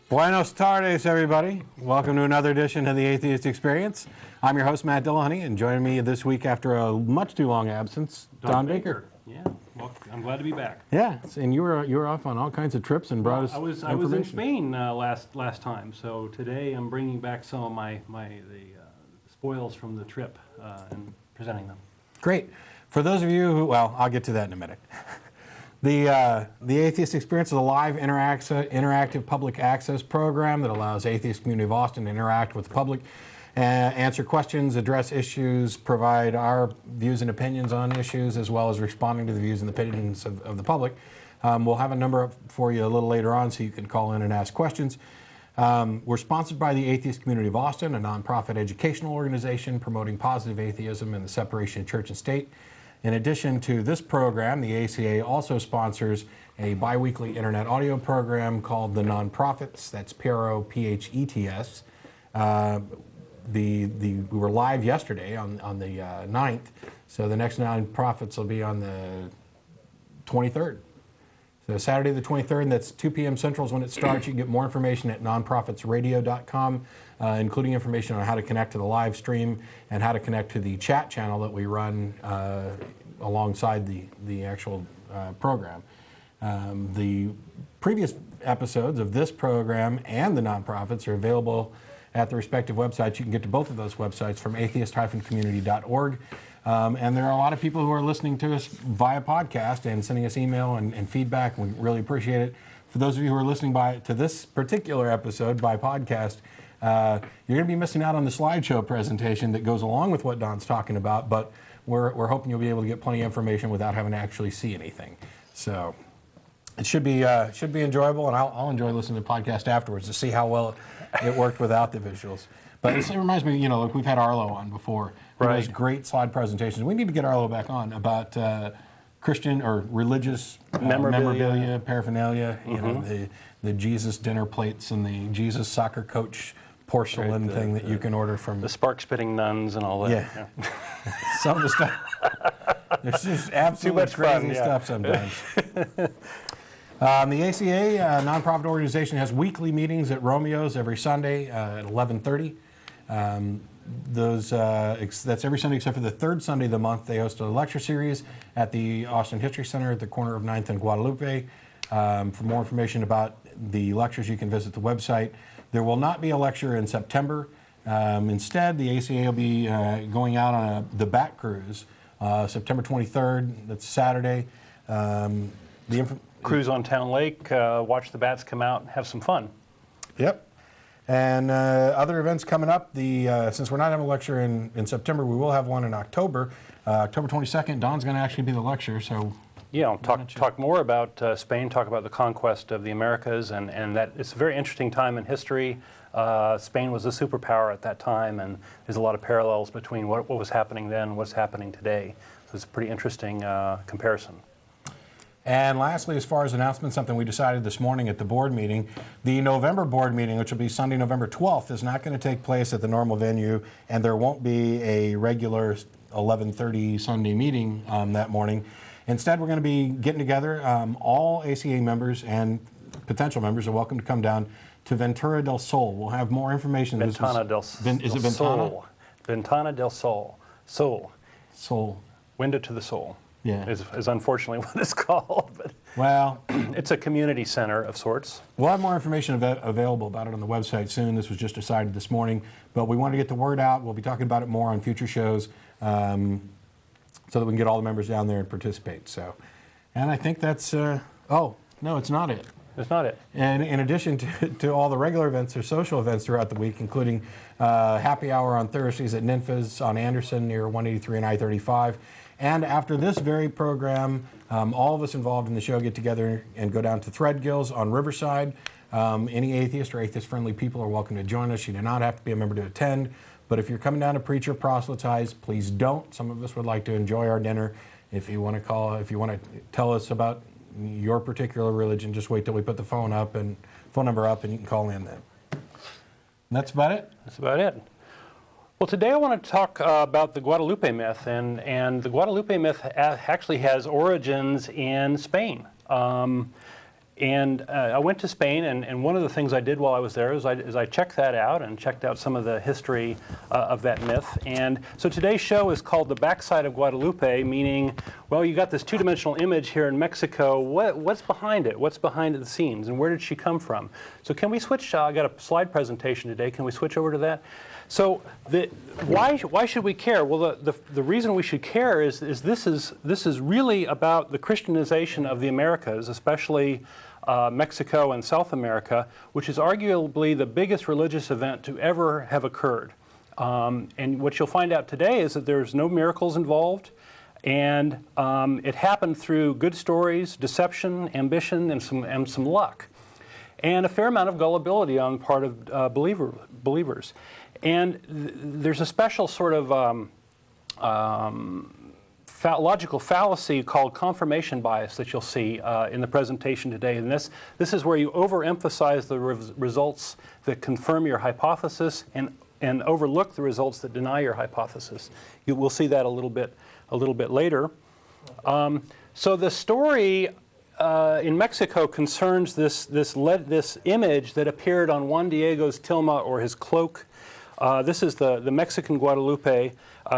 Buenos tardes, everybody. Welcome to another edition of the Atheist Experience. I'm your host, Matt Dillahunty, and joining me this week after a much too long absence, Don Baker. Yeah, well, I'm glad to be back. Yeah, and you were off on all kinds of trips and brought us I was in Spain last time, so today I'm bringing back some of the spoils from the trip and presenting them. Great. For those of you who, well, I'll get to that in a minute. The Atheist Experience is a live interactive public access program that allows Atheist Community of Austin to interact with the public, answer questions, address issues, provide our views and opinions on issues, as well as responding to the views and opinions of the public. We'll have a number up for you a little later on so you can call in and ask questions. We're sponsored by the Atheist Community of Austin, a nonprofit educational organization promoting positive atheism and the separation of church and state. In addition to this program, the ACA also sponsors a bi-weekly internet audio program called The Non-Prophets. That's PROPHETS. We were live yesterday on the 9th, so the next Non-Prophets will be on the 23rd. So Saturday the 23rd, and that's 2 p.m. Central is when it starts. You can get more information at nonprofitsradio.com, including information on how to connect to the live stream and how to connect to the chat channel that we run alongside the actual program. The previous episodes of this program and the nonprofits are available at the respective websites. You can get to both of those websites from atheist-community.org. And there are a lot of people who are listening to us via podcast and sending us email and feedback. We really appreciate it. For those of you who are listening to this particular episode by podcast, you're going to be missing out on the slideshow presentation that goes along with what Don's talking about, but we're hoping you'll be able to get plenty of information without having to actually see anything. So it should be enjoyable, and I'll enjoy listening to the podcast afterwards to see how well it worked without the visuals. But it reminds me, like we've had Arlo on before. Right. Those great slide presentations. We need to get Arlo back on about Christian or religious memorabilia, paraphernalia. You know, the Jesus dinner plates and the Jesus soccer coach porcelain thing that you can order from the spark-spitting nuns and all that. Yeah. Some of the stuff. There's just absolutely crazy stuff sometimes. The ACA, nonprofit organization, has weekly meetings at Romeo's every Sunday at 11:30. That's every Sunday except for the third Sunday of the month. They host a lecture series at the Austin History Center at the corner of 9th and Guadalupe. For more information about the lectures, you can visit the website. There will not be a lecture in September. Instead, the ACA will be going out on the Bat Cruise, September 23rd. That's Saturday. Cruise on Town Lake, watch the bats come out, have some fun. Yep. And other events coming up. Since we're not having a lecture in September, we will have one in October. October 22nd, Don's going to actually be the lecture. So yeah, I'll talk more about Spain, talk about the conquest of the Americas, and that it's a very interesting time in history. Spain was a superpower at that time, and there's a lot of parallels between what was happening then and what's happening today. So it's a pretty interesting comparison. And lastly, as far as announcements, something we decided this morning at the board meeting, the November board meeting, which will be Sunday, November 12th, is not going to take place at the normal venue, and there won't be a regular 11:30 Sunday meeting that morning. Instead, we're going to be getting together. All ACA members and potential members are welcome to come down to Ventura del Sol. We'll have more information. Ventana del Sol. Is it Ventana? Ventana del Sol. Sol. Sol. Window to the soul. Yeah. Is unfortunately what it's called. But well, it's a community center of sorts. We'll have more information available about it on the website soon. This was just decided this morning, but we want to get the word out. We'll be talking about it more on future shows so that we can get all the members down there and participate. So, and I think that's, oh, no, it's not it. It's not it. And in addition to all the regular events, there's social events throughout the week, including happy hour on Thursdays at Ninfa's on Anderson near 183 and I-35. And after this very program, all of us involved in the show get together and go down to Threadgills on Riverside. Any atheist or atheist-friendly people are welcome to join us. You do not have to be a member to attend. But if you're coming down to preach or proselytize, please don't. Some of us would like to enjoy our dinner. If you want to tell us about your particular religion, just wait till we put the phone number up, and you can call in then. And that's about it? That's about it. Well, today I want to talk about the Guadalupe myth, and the Guadalupe myth actually has origins in Spain. I went to Spain, and one of the things I did while I was there is I checked that out and checked out some of the history of that myth. And so today's show is called The Back Side of Guadalupe, meaning, well, you got this two-dimensional image here in Mexico. What's behind it? What's behind the scenes? And where did she come from? So can we switch? I got a slide presentation today. Can we switch over to that? So why should we care? Well, the reason we should care is this is really about the Christianization of the Americas, especially Mexico and South America, which is arguably the biggest religious event to ever have occurred. And what you'll find out today is that there's no miracles involved, and it happened through good stories, deception, ambition, and some luck, and a fair amount of gullibility on the part of believers. And there's a special sort of logical fallacy called confirmation bias that you'll see in the presentation today. And this is where you overemphasize the results that confirm your hypothesis and overlook the results that deny your hypothesis. We'll see that a little bit later. So the story in Mexico concerns this image that appeared on Juan Diego's tilma, or his cloak. This is the Mexican Guadalupe.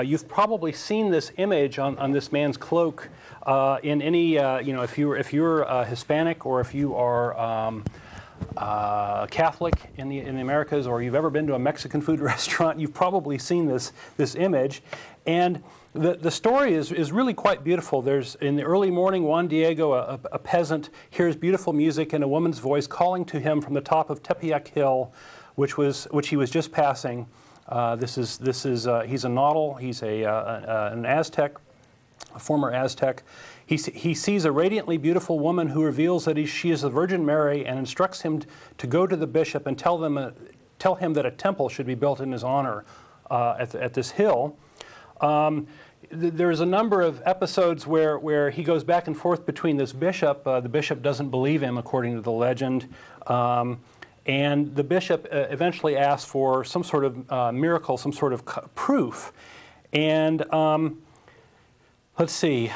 You've probably seen this image on this man's cloak in any, if you're Hispanic, or if you are Catholic in the Americas, or you've ever been to a Mexican food restaurant, you've probably seen this image. And the story is really quite beautiful. There's, in the early morning, Juan Diego, a peasant, hears beautiful music and a woman's voice calling to him from the top of Tepeyac Hill, which he was just passing. He's a nautical. He's an Aztec, a former Aztec. He sees a radiantly beautiful woman who reveals that she is the Virgin Mary, and instructs him to go to the bishop and tell him that a temple should be built in his honor at this hill. There's a number of episodes where he goes back and forth between this bishop. The bishop doesn't believe him, according to the legend. And the bishop eventually asks for some sort of miracle, some sort of proof. And let's see,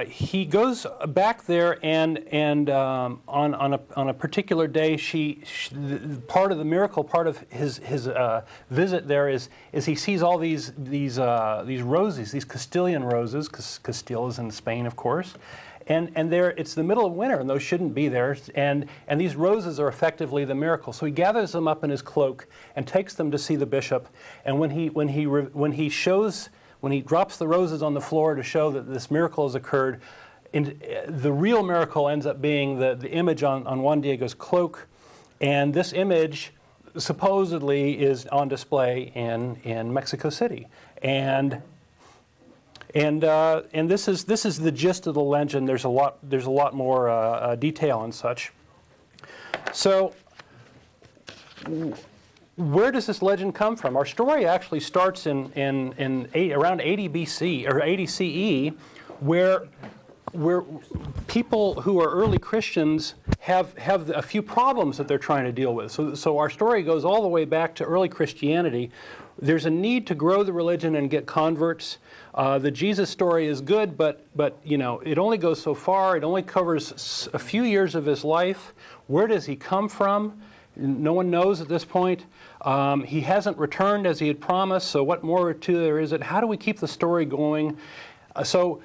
he goes back there, and on a particular day, part of the miracle, part of his visit there is he sees all these roses, these Castilian roses, because Castile is in Spain, of course. And it's the middle of winter, and those shouldn't be there. And these roses are effectively the miracle. So he gathers them up in his cloak and takes them to see the bishop. And when he drops the roses on the floor to show that this miracle has occurred, the real miracle ends up being the image on Juan Diego's cloak. And this image supposedly is on display in Mexico City. And this is the gist of the legend. There's a lot more detail and such. So, where does this legend come from? Our story actually starts in around 80 BC or 80 CE, where people who are early Christians have a few problems that they're trying to deal with. So our story goes all the way back to early Christianity. There's a need to grow the religion and get converts. The Jesus story is good, but it only goes so far. It only covers a few years of his life. Where does he come from? No one knows at this point. He hasn't returned as he had promised, so what more to there is it? How do we keep the story going? So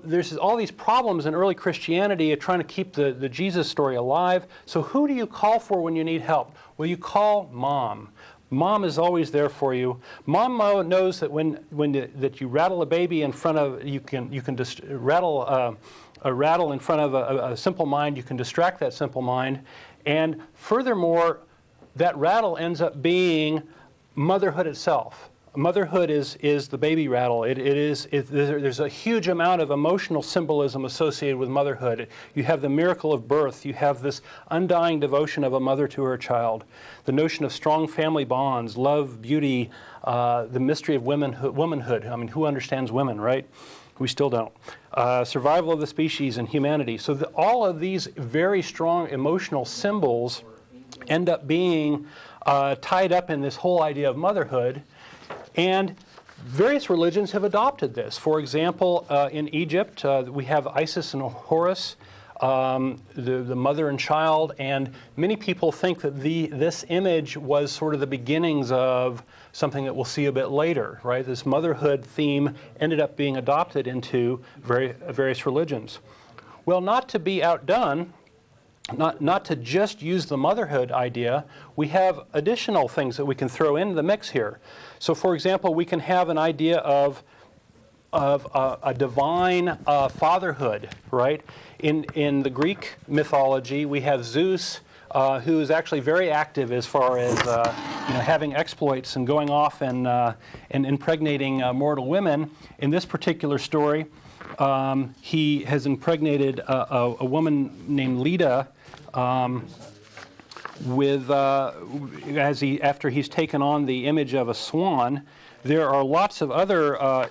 there's all these problems in early Christianity of trying to keep the Jesus story alive. So who do you call for when you need help? Well, you call Mom. Mom is always there for you. Mom knows that that you rattle a baby in front of, you can just rattle a rattle in front of a simple mind. You can distract that simple mind. And furthermore, that rattle ends up being motherhood itself. Motherhood is the baby rattle. There's a huge amount of emotional symbolism associated with motherhood. You have the miracle of birth. You have this undying devotion of a mother to her child. The notion of strong family bonds, love, beauty, the mystery of womanhood. I mean, who understands women, right? We still don't. Survival of the species and humanity. So all of these very strong emotional symbols end up being tied up in this whole idea of motherhood. And various religions have adopted this. For example, in Egypt, we have Isis and Horus. the mother and child, and many people think that this image was sort of the beginnings of something that we'll see a bit later, right? This motherhood theme ended up being adopted into various religions. Well, not to be outdone, not to just use the motherhood idea, we have additional things that we can throw into the mix here. So for example, we can have an idea of a divine fatherhood, right? In the Greek mythology, we have Zeus, who is actually very active as far as having exploits and going off and impregnating mortal women. In this particular story, he has impregnated a woman named Leda after he's taken on the image of a swan. There are lots of other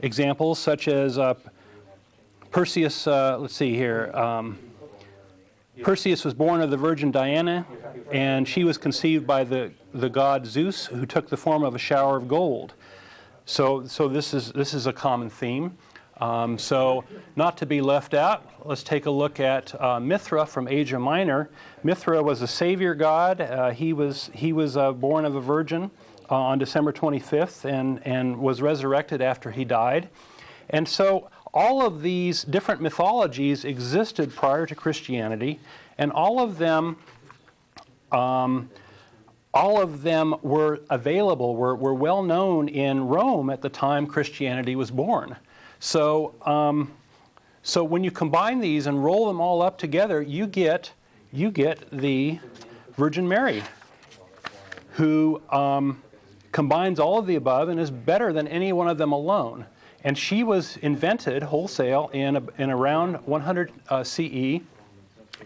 examples, such as Perseus. Let's see here. Perseus was born of the Virgin Diana, and she was conceived by the god Zeus, who took the form of a shower of gold. So this is a common theme. So not to be left out, let's take a look at Mithra from Asia Minor. Mithra was a savior god. He was born of a virgin on December 25th and was resurrected after he died. And so all of these different mythologies existed prior to Christianity, and all of them were available, were well known in Rome at the time Christianity was born. So when you combine these and roll them all up together, you get the Virgin Mary, who combines all of the above and is better than any one of them alone. And she was invented wholesale in around 100 CE,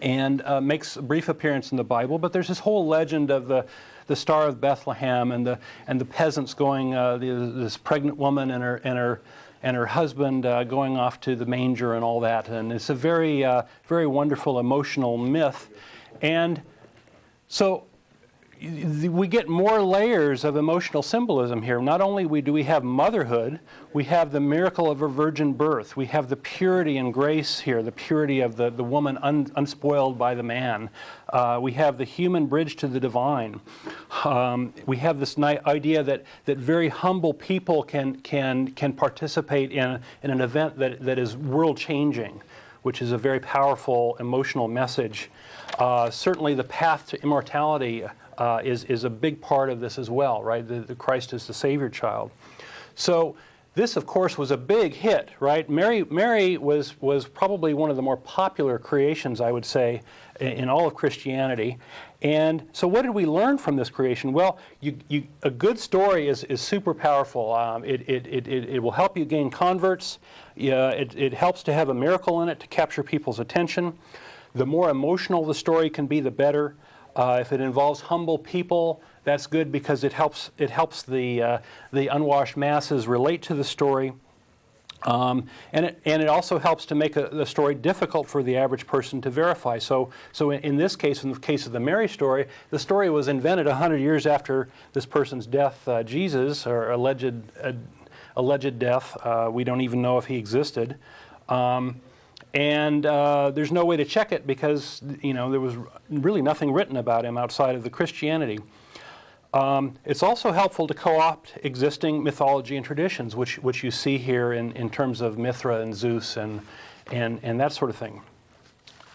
and makes a brief appearance in the Bible. But there's this whole legend of the Star of Bethlehem and the peasants going, this pregnant woman and her husband going off to the manger and all that. And it's a very very wonderful emotional myth. And so we get more layers of emotional symbolism here. Not only do we have motherhood, we have the miracle of a virgin birth. We have the purity and grace here, the purity of the woman unspoiled by the man. We have the human bridge to the divine. We have this idea that very humble people can participate in an event that is world-changing, which is a very powerful emotional message. Certainly the path to immortality is a big part of this as well, right? The Christ is the Savior child. So this, of course, was a big hit, right? Mary was probably one of the more popular creations, I would say, in all of Christianity. And so what did we learn from this creation? Well, a good story is super powerful. It will help you gain converts. It helps to have a miracle in it to capture people's attention. The more emotional the story can be, the better. If it involves humble people, that's good because it helps the unwashed masses relate to the story, and it also helps to make the story difficult for the average person to verify. So in this case, in the case of the Mary story, the story was invented 100 years after this person's death, Jesus, or alleged death. We don't even know if he existed. And there's no way to check it because there was really nothing written about him outside of the Christianity. It's also helpful to co-opt existing mythology and traditions, which you see here in terms of Mithra and Zeus and that sort of thing,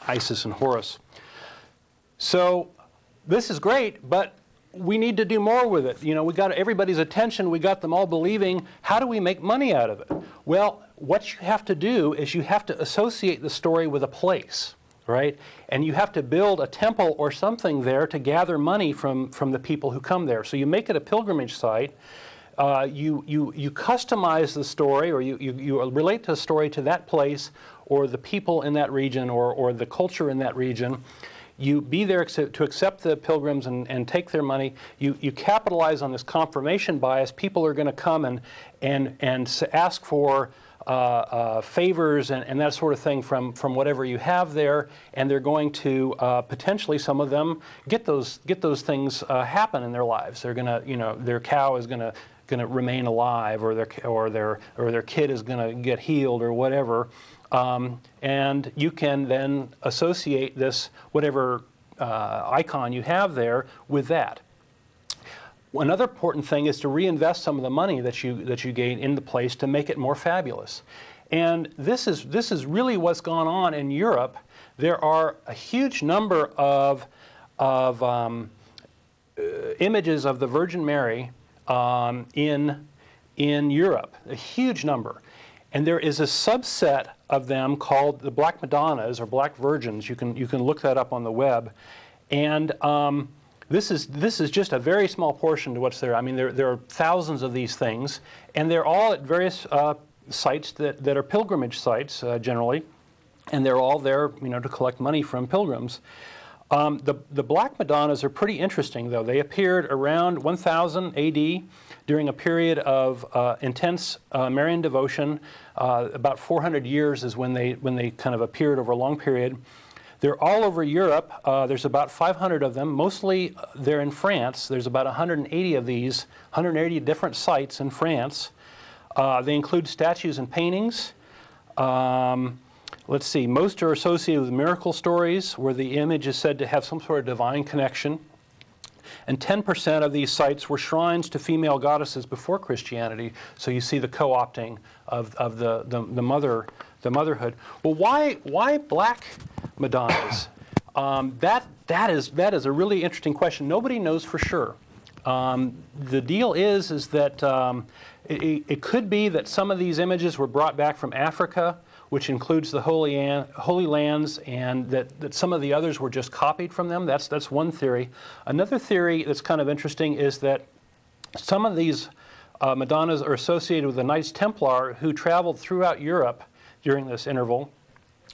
Isis and Horus. So this is great, but we need to do more with it. We got everybody's attention. We got them all believing. How do we make money out of it? Well, what you have to do is you have to associate the story with a place, right? And you have to build a temple or something there to gather money from the people who come there. So you make it a pilgrimage site. You customize the story, or you relate the story to that place or the people in that region or the culture in that region. You be there to accept the pilgrims and take their money. You capitalize on this confirmation bias. People are going to come and ask for favors and that sort of thing from whatever you have there, and they're going to potentially, some of them, get those things happen in their lives. They're going to, their cow is going to remain alive, or their kid is going to get healed, or whatever. And you can then associate this, whatever icon you have there, with that. Another important thing is to reinvest some of the money that you gain in the place to make it more fabulous. And this is really what's gone on in Europe. There are a huge number of images of the Virgin Mary in Europe, a huge number. And there is a subset of them called the Black Madonnas or Black Virgins. You can look that up on the web. And this is just a very small portion to what's there. I mean, there are thousands of these things, and they're all at various sites that are pilgrimage sites generally, and they're all there, to collect money from pilgrims. The Black Madonnas are pretty interesting, though. They appeared around 1000 A.D. during a period of intense Marian devotion. About 400 years is when they kind of appeared over a long period. They're all over Europe. There's about 500 of them. Mostly they're in France. There's about 180 of these, 180 different sites in France. They include statues and paintings. Let's see, most are associated with miracle stories where the image is said to have some sort of divine connection. And 10% of these sites were shrines to female goddesses before Christianity. So you see the co-opting of the motherhood. Well, why Black Madonnas? That is a really interesting question. Nobody knows for sure. The deal is that it could be that some of these images were brought back from Africa, which includes the Holy Lands, and that some of the others were just copied from them. That's one theory. Another theory that's kind of interesting is that some of these Madonnas are associated with the Knights Templar who traveled throughout Europe during this interval.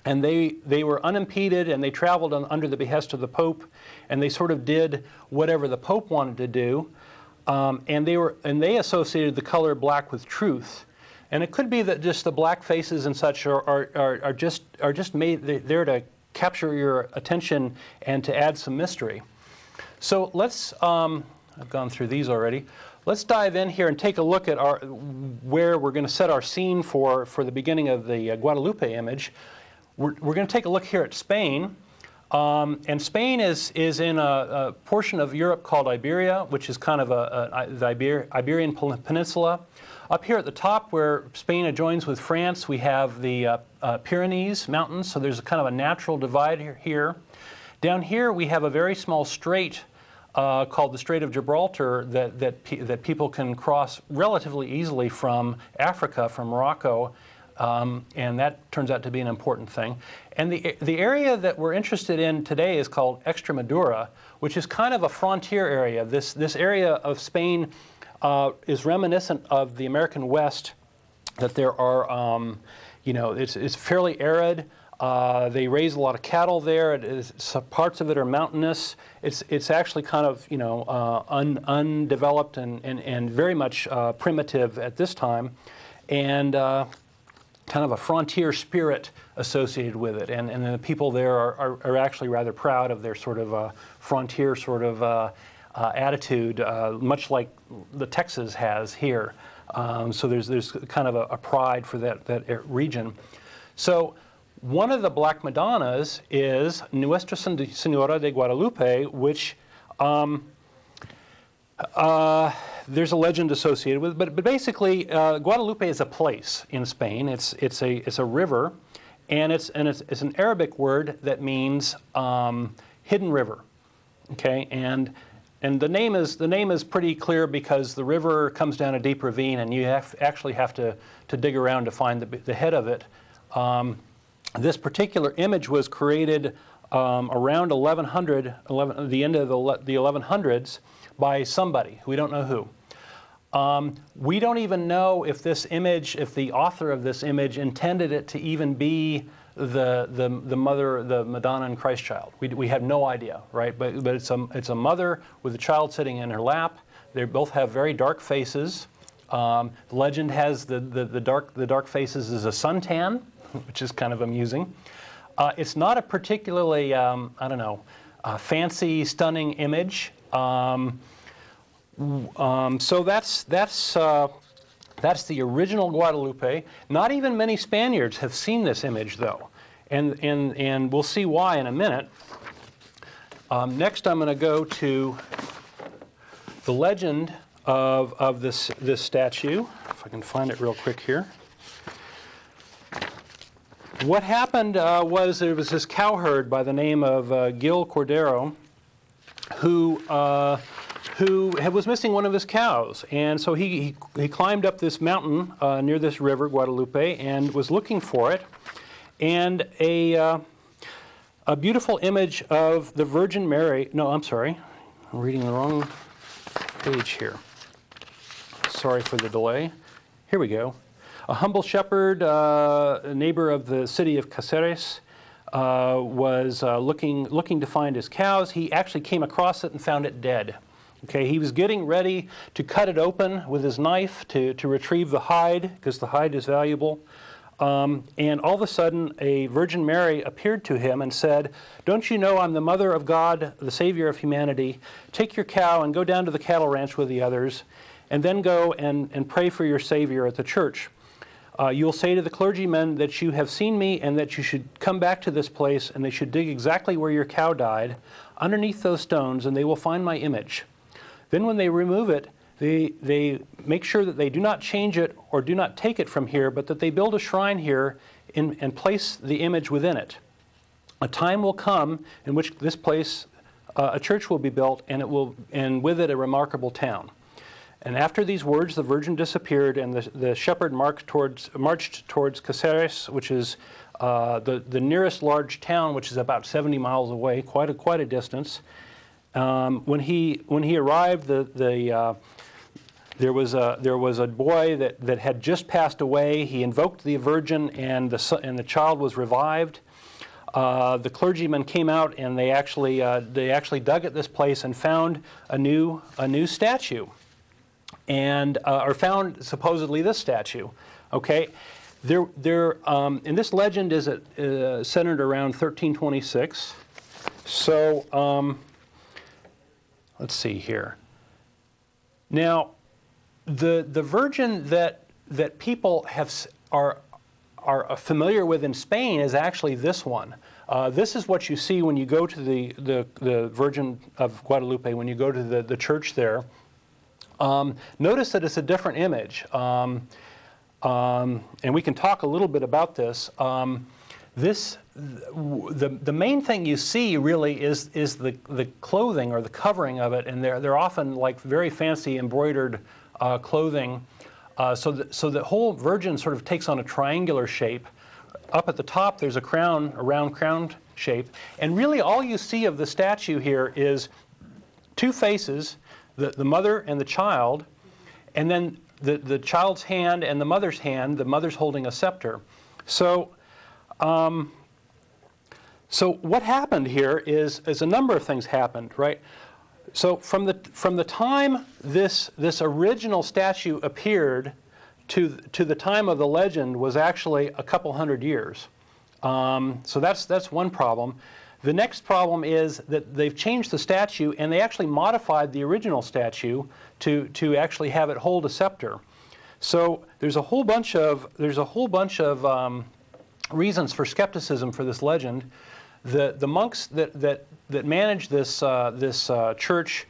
And they were unimpeded, and they traveled under the behest of the Pope, and they sort of did whatever the Pope wanted to do. And they associated the color black with truth. And it could be that just the black faces and such are just made there to capture your attention and to add some mystery. So let's I've gone through these already. Let's dive in here and take a look at where we're going to set our scene for the beginning of the Guadalupe image. We're going to take a look here at Spain. And Spain is in a portion of Europe called Iberia, which is kind of the Iberian Peninsula. Up here at the top, where Spain adjoins with France, we have the Pyrenees Mountains, so there's a kind of a natural divide here. Down here, we have a very small strait called the Strait of Gibraltar that people can cross relatively easily from Africa, from Morocco. And that turns out to be an important thing. And the area that we're interested in today is called Extremadura, which is kind of a frontier area. This area of Spain is reminiscent of the American West, that there are, it's fairly arid. They raise a lot of cattle there. Parts of it are mountainous. It's actually kind of, undeveloped and very much primitive at this time. And kind of a frontier spirit associated with it, and the people there are actually rather proud of their sort of frontier sort of attitude, much like the Texas has here. So there's kind of a pride for that region. So one of the Black Madonnas is Nuestra Señora de Guadalupe, which there's a legend associated with it, but basically Guadalupe is a place in Spain. It's a river, and it's an Arabic word that means hidden river. Okay, and the name is pretty clear because the river comes down a deep ravine, and you actually have to dig around to find the head of it. This particular image was created around 1100, the end of the 1100s. By somebody, we don't know who. We don't even know if this image, if the author of this image intended it to even be the mother, the Madonna and Christ child. We have no idea, right? But it's a mother with a child sitting in her lap. They both have very dark faces. The legend has the dark faces as a suntan, which is kind of amusing. It's not a particularly fancy, stunning image. So that's That's the original Guadalupe. Not even many Spaniards have seen this image, though. And we'll see why in a minute. Next, I'm going to go to the legend of this statue, if I can find it real quick here. What happened was there was this cowherd by the name of Gil Cordero who was missing one of his cows. And so he climbed up this mountain near this river, Guadalupe, and was looking for it. And a beautiful image of the Virgin Mary. No, I'm sorry. I'm reading the wrong page here. Sorry for the delay. Here we go. A humble shepherd, a neighbor of the city of Cáceres, was looking to find his cows. He actually came across it and found it dead. Okay, he was getting ready to cut it open with his knife to retrieve the hide, because the hide is valuable. And all of a sudden, a Virgin Mary appeared to him and said, "Don't you know I'm the Mother of God, the Savior of humanity? Take your cow and go down to the cattle ranch with the others, and then go and pray for your Savior at the church. You'll say to the clergymen that you have seen me and that you should come back to this place, and they should dig exactly where your cow died, underneath those stones, and they will find my image. Then when they remove it, they make sure that they do not change it or do not take it from here, but that they build a shrine here and place the image within it. A time will come in which this place, a church will be built, and with it a remarkable town." And after these words, the Virgin disappeared, and the shepherd marched towards Cáceres, which is the nearest large town, which is about 70 miles away, quite a distance. When he arrived, there was a boy that had just passed away. He invoked the Virgin, and the child was revived. The clergymen came out, and they actually dug at this place and found a new statue. And or found supposedly this statue. Okay, and this legend is centered around 1326. So let's see here. Now, the Virgin that people are familiar with in Spain is actually this one. This is what you see when you go to the Virgin of Guadalupe, when you go to the church there. Notice that it's a different image, and we can talk a little bit about this. The main thing you see really is the clothing or the covering of it, and they're often like very fancy embroidered clothing. So the whole Virgin sort of takes on a triangular shape. Up at the top, there's a crown, a round crown shape, and really all you see of the statue here is two faces. The mother and the child, and then the child's hand and the mother's hand. The mother's holding a scepter. So what happened here is a number of things happened, right? So from the time this original statue appeared to the time of the legend was actually a couple hundred years. So that's one problem. The next problem is that they've changed the statue, and they actually modified the original statue to actually have it hold a scepter. So there's a whole bunch of reasons for skepticism for this legend. The monks that manage this church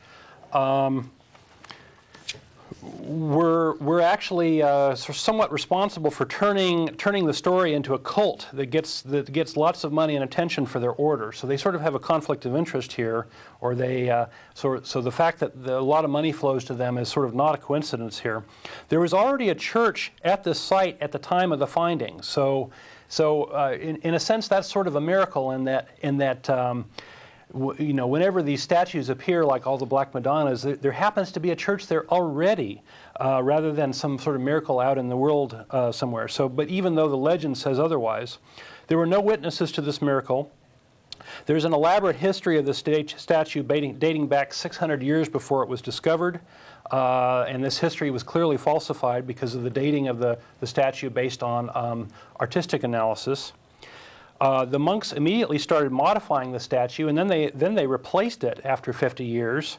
were actually somewhat responsible for turning the story into a cult that gets lots of money and attention for their order. So they sort of have a conflict of interest here, or they so the fact that a lot of money flows to them is sort of not a coincidence here. There was already a church at this site at the time of the finding. So in a sense, that's sort of a miracle in that. Whenever these statues appear, like all the Black Madonnas, there happens to be a church there already, rather than some sort of miracle out in the world somewhere. But even though the legend says otherwise, there were no witnesses to this miracle. There's an elaborate history of the statue dating back 600 years before it was discovered, and this history was clearly falsified because of the dating of the statue based on artistic analysis. The monks immediately started modifying the statue, and then they replaced it after 50 years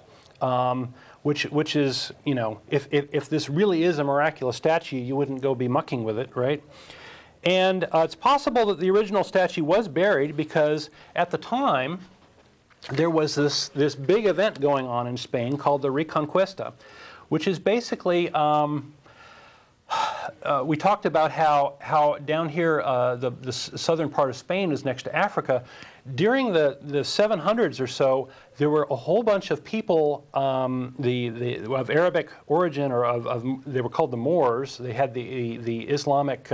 which is, you know, if this really is a miraculous statue, you wouldn't go be mucking with it, right? And it's possible that the original statue was buried because at the time there was this big event going on in Spain called the Reconquista, which is basically, we talked about how down here the southern part of Spain is next to Africa. During the 700s or so, there were a whole bunch of people of Arabic origin, or they were called the Moors. They had the Islamic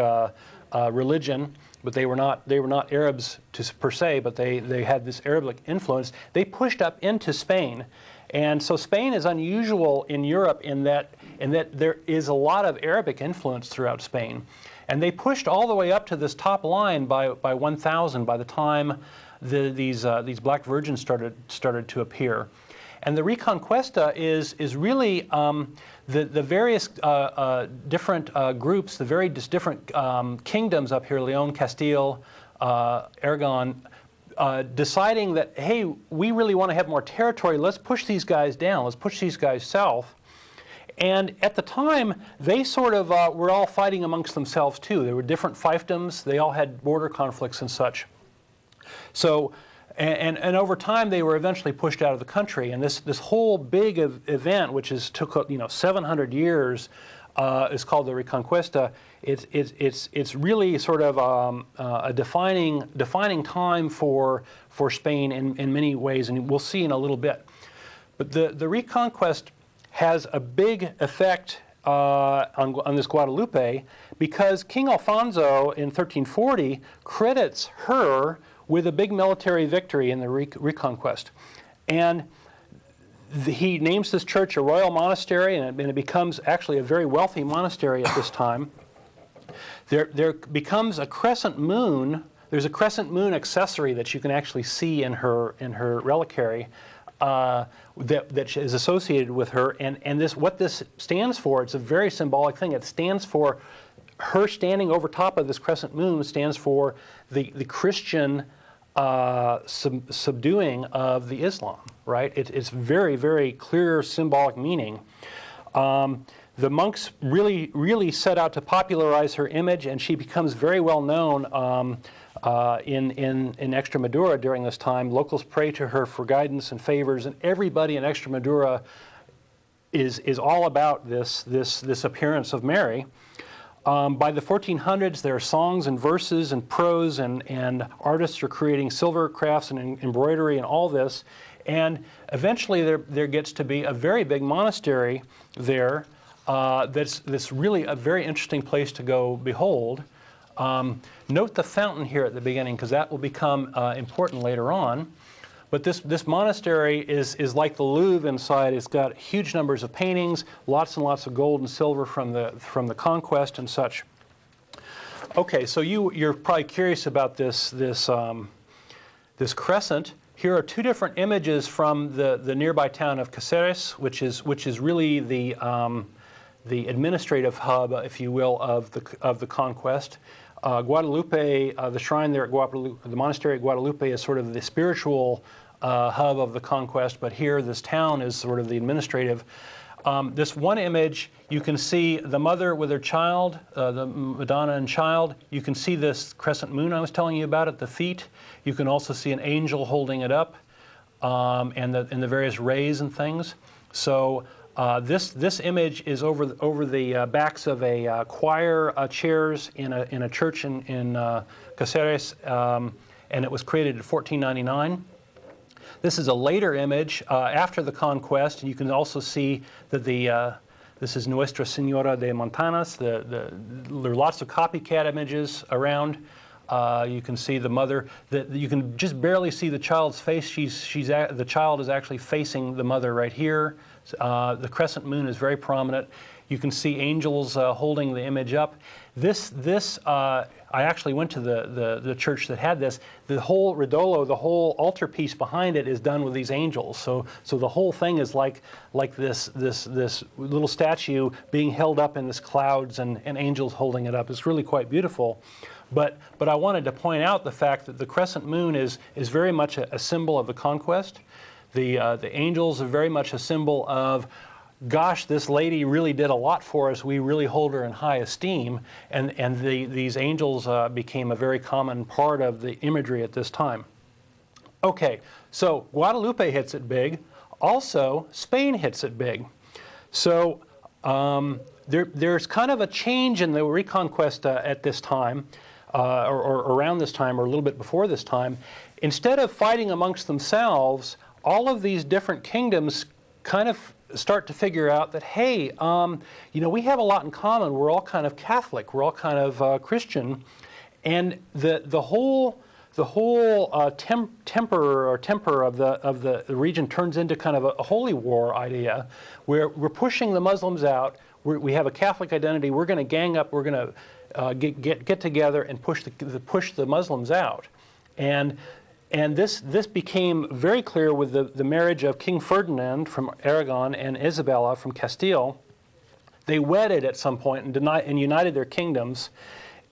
religion, but they were not Arabs per se, but they had this Arabic influence. They pushed up into Spain, and so Spain is unusual in Europe in that there is a lot of Arabic influence throughout Spain, and they pushed all the way up to this top line by 1000 by the time these black virgins started to appear. And the Reconquista is really the various different groups, the various different kingdoms up here, Leon, Castile, Aragon, deciding that, hey, we really want to have more territory, let's push these guys down, let's push these guys south. And at the time, they sort of were all fighting amongst themselves too. There were different fiefdoms, they all had border conflicts and such. So, and over time, they were eventually pushed out of the country. And this whole big event, which took 700 years, is called the Reconquista. It's really sort of a defining time for Spain in many ways, and we'll see in a little bit. But the Reconquest has a big effect on this Guadalupe because King Alfonso in 1340 credits her with a big military victory in the Reconquest. And he names this church a royal monastery, and it becomes actually a very wealthy monastery at this time. There becomes a crescent moon. There's a crescent moon accessory that you can actually see in her reliquary that is associated with her. And what this stands for, it's a very symbolic thing. It stands for her standing over top of this crescent moon stands for the Christian subduing of the Islam, right? It's very, very clear symbolic meaning. The monks really set out to popularize her image, and she becomes very well known in Extremadura during this time. Locals pray to her for guidance and favors, and everybody in Extremadura is all about this appearance of Mary. By the 1400s, there are songs and verses and prose, and artists are creating silver crafts and embroidery and all this. And eventually there gets to be a very big monastery there that's really a very interesting place to go behold. Note the fountain here at the beginning, because that will become important later on. But this monastery is like the Louvre inside. It's got huge numbers of paintings, lots and lots of gold and silver from the conquest and such. Okay, so you're probably curious about this crescent. Here are two different images from the nearby town of Cáceres, which is really the administrative hub, if you will, of the conquest. Guadalupe, the shrine there at Guadalupe, the monastery at Guadalupe, is sort of the spiritual hub of the conquest, but here this town is sort of the administrative. This one image, you can see the mother with her child, the Madonna and child. You can see this crescent moon I was telling you about at the feet. You can also see an angel holding it up, and the various rays and things. So this image is over the backs of a choir chairs in a church in Cáceres, and it was created in 1499. This is a later image after the conquest, and you can also see that this is Nuestra Señora de Montanas. There are lots of copycat images around. You can see the mother. You can just barely see the child's face. The child is actually facing the mother right here. The crescent moon is very prominent. You can see angels holding the image up. I actually went to the church that had this. The whole redolo, the whole altarpiece behind it is done with these angels. So the whole thing is like this little statue being held up in this clouds and angels holding it up. It's really quite beautiful. But I wanted to point out the fact that the crescent moon is very much a symbol of the conquest. The angels are very much a symbol of, gosh, this lady really did a lot for us. We really hold her in high esteem. And these angels became a very common part of the imagery at this time. Okay, so Guadalupe hits it big. Also, Spain hits it big. So there's kind of a change in the Reconquest at this time, or around this time, or a little bit before this time. Instead of fighting amongst themselves, all of these different kingdoms kind of start to figure out that, hey, we have a lot in common. We're all kind of Catholic. We're all kind of Christian, and the whole temper of the region turns into kind of a holy war idea, where we're pushing the Muslims out. We have a Catholic identity. We're going to gang up. We're going to get together and push the Muslims out, and this became very clear with the marriage of King Ferdinand from Aragon and Isabella from Castile. They wedded at some point and united their kingdoms,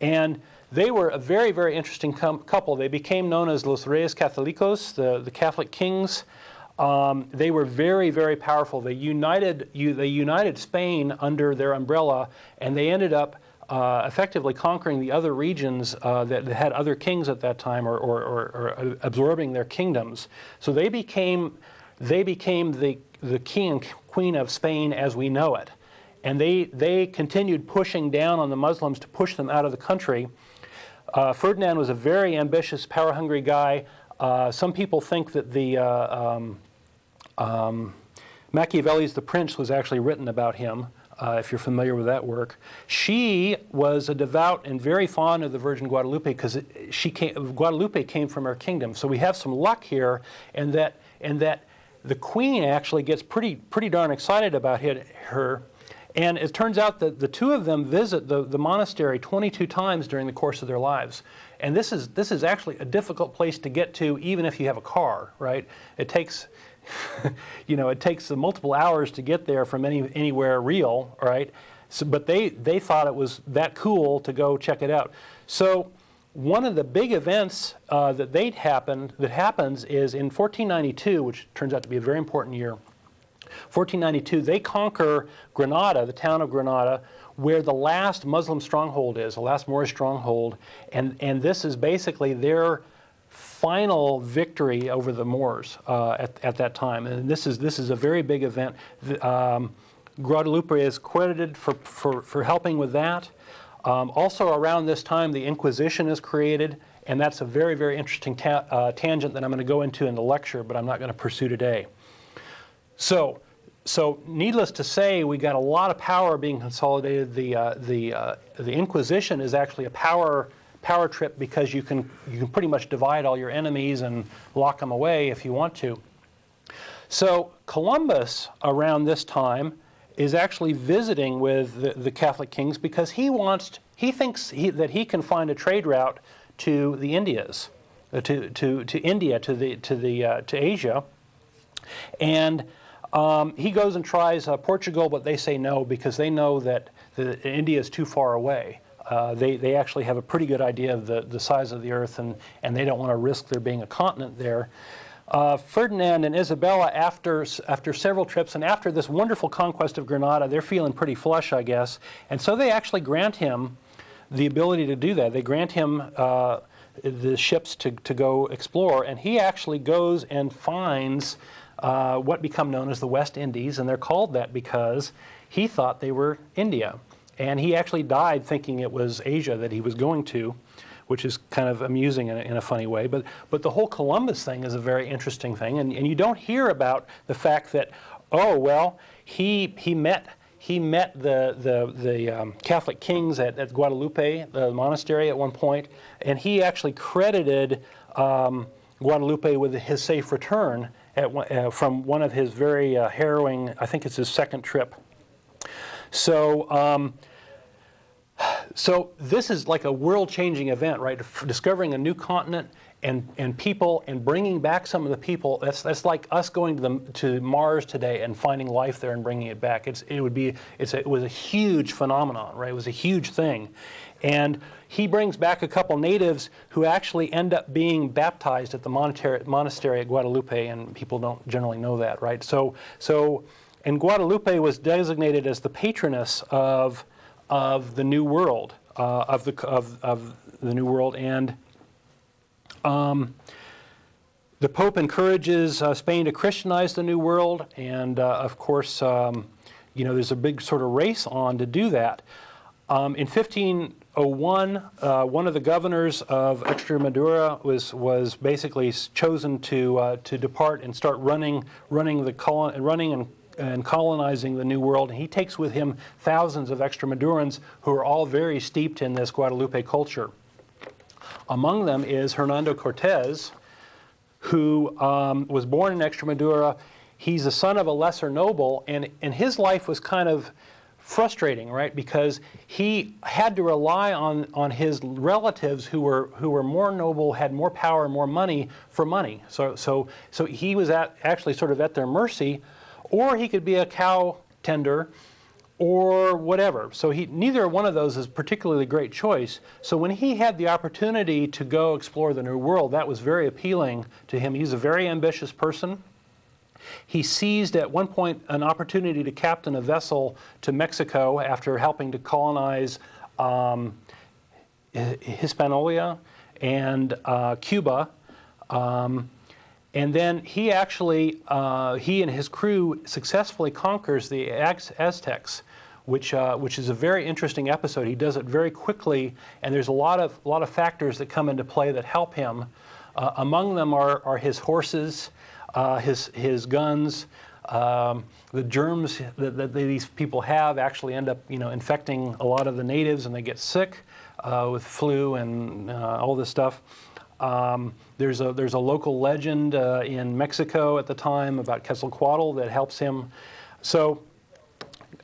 and they were a very, very interesting couple. They became known as Los Reyes Católicos, the Catholic kings. They were very, very powerful. They united Spain under their umbrella, and they ended up effectively conquering the other regions that had other kings at that time, or absorbing their kingdoms. So they became the king and queen of Spain as we know it. And they continued pushing down on the Muslims to push them out of the country. Ferdinand was a very ambitious, power-hungry guy. Some people think that the Machiavelli's The Prince was actually written about him, if you're familiar with that work. She was a devout and very fond of the Virgin Guadalupe, because Guadalupe came from her kingdom. So we have some luck here, and that the queen actually gets pretty darn excited about her. And it turns out that the two of them visit the monastery 22 times during the course of their lives. And this is actually a difficult place to get to, even if you have a car, right? It takes, it takes multiple hours to get there from anywhere real, right? So, but they thought it was that cool to go check it out. So one of the big events that happens is in 1492, which turns out to be a very important year. 1492, they conquer Granada, the town of Granada, where the last Muslim stronghold is, the last Moorish stronghold, and this is basically their final victory over the Moors at that time. And this is a very big event. Guadalupe is credited for helping with that. Also around this time, the Inquisition is created, and that's a very, very interesting tangent that I'm going to go into in the lecture, but I'm not going to pursue today. So needless to say, we got a lot of power being consolidated. The Inquisition is actually a power trip, because you can pretty much divide all your enemies and lock them away if you want to. So Columbus around this time is actually visiting with the Catholic kings, because he thinks that he can find a trade route to the Indias, to India, to Asia, and he goes and tries Portugal, but they say no, because they know that India is too far away. They actually have a pretty good idea of the size of the earth, and they don't want to risk there being a continent there. Ferdinand and Isabella, after several trips and after this wonderful conquest of Granada, they're feeling pretty flush, I guess. And so they actually grant him the ability to do that. They grant him the ships to go explore, and he actually goes and finds what become known as the West Indies, and they're called that because he thought they were India. And he actually died thinking it was Asia that he was going to, which is kind of amusing in a funny way. But the whole Columbus thing is a very interesting thing, and you don't hear about the fact that, oh well, he met the Catholic kings at Guadalupe, the monastery, at one point, and he actually credited Guadalupe with his safe return from one of his very harrowing, I think it's his second trip. So this is like a world-changing event, right? Discovering a new continent and people, and bringing back some of the people. That's like us going to Mars today and finding life there and bringing it back. It was a huge phenomenon, right? It was a huge thing, and he brings back a couple natives who actually end up being baptized at the monastery at Guadalupe, and people don't generally know that, right? And Guadalupe was designated as the patroness of the New World, of the New World, and the Pope encourages Spain to Christianize the New World, and of course, there's a big sort of race on to do that. In 1501, one of the governors of Extremadura was basically chosen to depart and start running and colonizing the New World. And he takes with him thousands of Extremadurans who are all very steeped in this Guadalupe culture. Among them is Hernando Cortez, who was born in Extremadura. He's the son of a lesser noble, and his life was kind of frustrating, right? Because he had to rely on his relatives who were more noble, had more power, more money for money. So he was actually sort of at their mercy, or he could be a cow tender, or whatever. So neither one of those is particularly a great choice. So when he had the opportunity to go explore the New World, that was very appealing to him. He's a very ambitious person. He seized at one point an opportunity to captain a vessel to Mexico after helping to colonize Hispaniola and Cuba. And then he and his crew successfully conquers the Aztecs, which is a very interesting episode. He does it very quickly, and there's a lot of factors that come into play that help him. Among them are his horses, his guns, the germs that these people have actually end up infecting a lot of the natives, and they get sick with flu and all this stuff. There's a local legend in Mexico at the time about Quetzalcoatl that helps him. So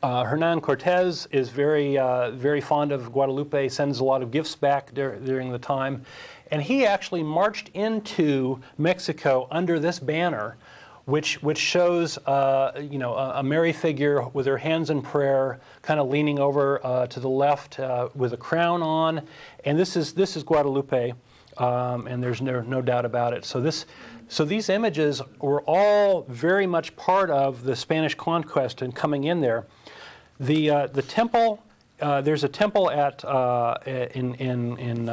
Hernan Cortez is very fond of Guadalupe, sends a lot of gifts back during the time, and he actually marched into Mexico under this banner, which shows a Mary figure with her hands in prayer, kind of leaning over to the left with a crown on, and this is Guadalupe. And there's no doubt about it. So these images were all very much part of the Spanish conquest and coming in there. The temple, there's a temple in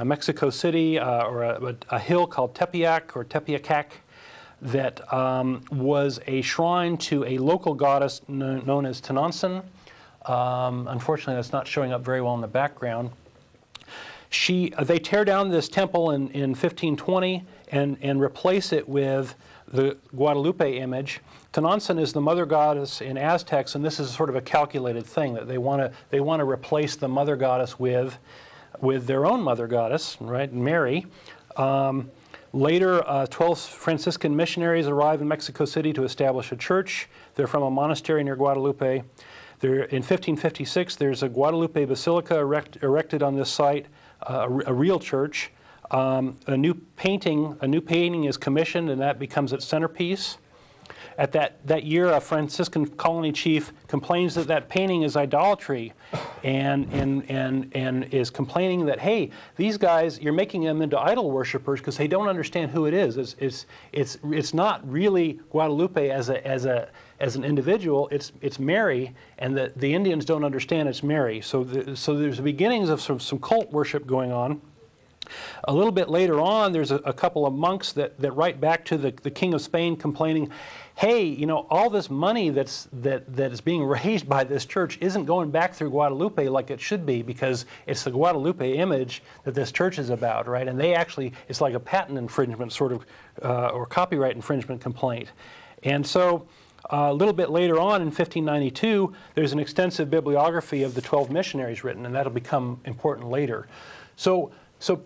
Mexico City, or a hill called Tepeyac, that was a shrine to a local goddess known as Tenantzin. Unfortunately, that's not showing up very well in the background. They tear down this temple in 1520 and replace it with the Guadalupe image. Tenantzin is the mother goddess in Aztecs, and this is sort of a calculated thing that they want to replace the mother goddess with their own mother goddess, right, Mary. Later, 12 Franciscan missionaries arrive in Mexico City to establish a church. They're from a monastery near Guadalupe. In 1556, there's a Guadalupe Basilica erected on this site. A real church. A new painting is commissioned, and that becomes its centerpiece. At that year, a Franciscan colony chief complains that painting is idolatry, and is complaining that, hey, these guys, you're making them into idol worshipers because they don't understand who it is. It's not really Guadalupe as an individual. It's Mary, and the Indians don't understand it's Mary. So there's beginnings of some cult worship going on. A little bit later on, there's a couple of monks that write back to the King of Spain complaining, hey, all this money that is being raised by this church isn't going back through Guadalupe like it should be, because it's the Guadalupe image that this church is about, right? And it's like a patent infringement sort of, or copyright infringement complaint. And so a little bit later on in 1592, there's an extensive bibliography of the 12 missionaries written, and that'll become important later. So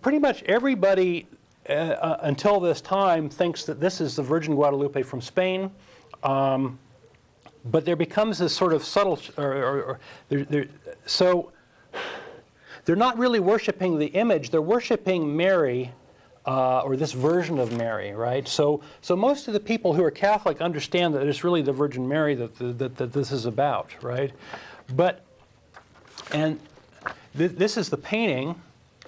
pretty much everybody until this time thinks that this is the Virgin Guadalupe from Spain, but there becomes this sort of subtle, so they're not really worshiping the image, they're worshiping Mary or this version of Mary, right? So most of the people who are Catholic understand that it's really the Virgin Mary that this is about, right? But, and this is the painting,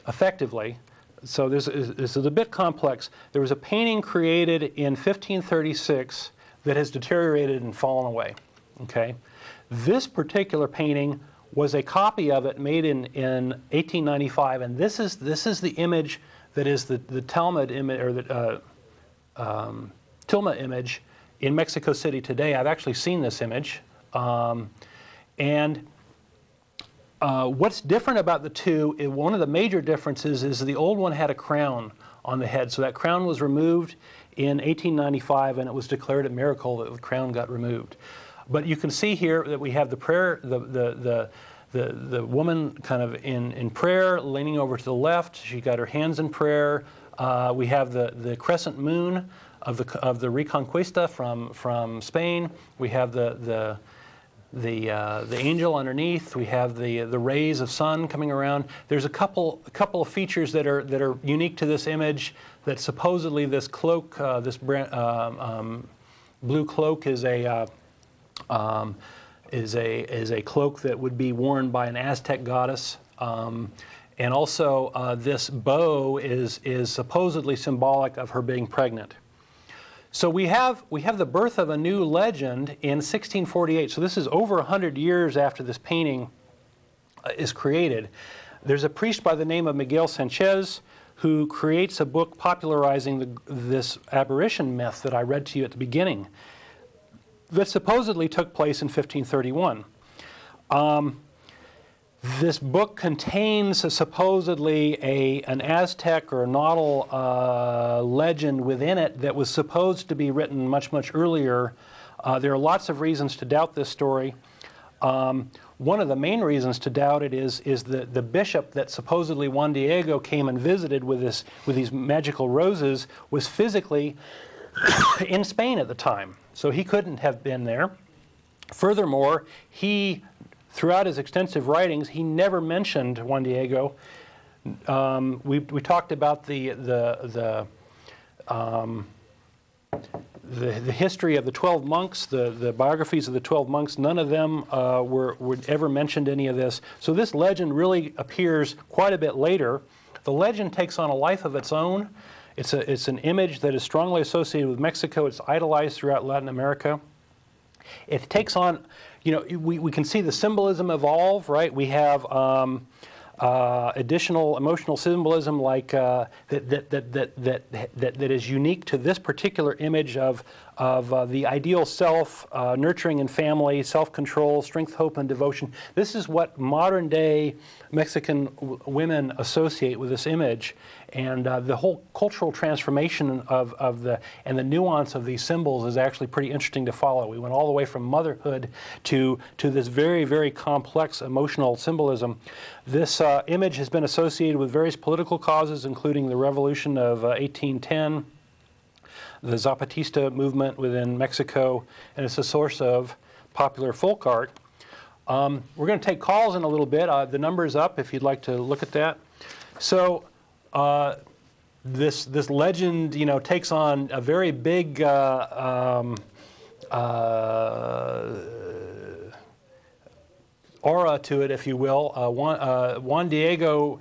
effectively. So this is a bit complex. There was a painting created in 1536 that has deteriorated and fallen away, okay? This particular painting was a copy of it made in 1895, and this is the image that is the Talmud image, or the Tilma image in Mexico City today. I've actually seen this image. What's different about the two, one of the major differences is the old one had a crown on the head. So that crown was removed in 1895, and it was declared a miracle that the crown got removed. But you can see here that we have the prayer, the woman kind of in prayer, leaning over to the left. She got her hands in prayer. We have the crescent moon of the Reconquista from Spain. We have the angel underneath. We have the rays of sun coming around. There's a couple of features that are unique to this image. That supposedly this cloak, this blue cloak, is a cloak that would be worn by an Aztec goddess. And also this bow is supposedly symbolic of her being pregnant. So we have the birth of a new legend in 1648. So this is over 100 years after this painting is created. There's a priest by the name of Miguel Sanchez who creates a book popularizing this apparition myth that I read to you at the beginning, that supposedly took place in 1531. This book contains supposedly an Aztec or a nautical legend within it that was supposed to be written much, much earlier. There are lots of reasons to doubt this story. One of the main reasons to doubt it is the bishop that supposedly Juan Diego came and visited with these magical roses was physically in Spain at the time, so he couldn't have been there. Furthermore, throughout his extensive writings, he never mentioned Juan Diego. We talked about the history of the 12 monks, the biographies of the 12 monks. None of them were ever mentioned any of this. So this legend really appears quite a bit later. The legend takes on a life of its own. It's an image that is strongly associated with Mexico. It's idolized throughout Latin America. It takes on, we can see the symbolism evolve, right? We have additional emotional symbolism like that is unique to this particular image of the ideal self, nurturing and family, self-control, strength, hope, and devotion. This is what modern-day Mexican women associate with this image, and the whole cultural transformation of the nuance of these symbols is actually pretty interesting to follow. We went all the way from motherhood to this very, very complex emotional symbolism. This image has been associated with various political causes, including the Revolution of 1810, the Zapatista movement within Mexico, and it's a source of popular folk art. We're going to take calls in a little bit. The number's up if you'd like to look at that. So this legend, takes on a very big aura to it, if you will. Juan Diego,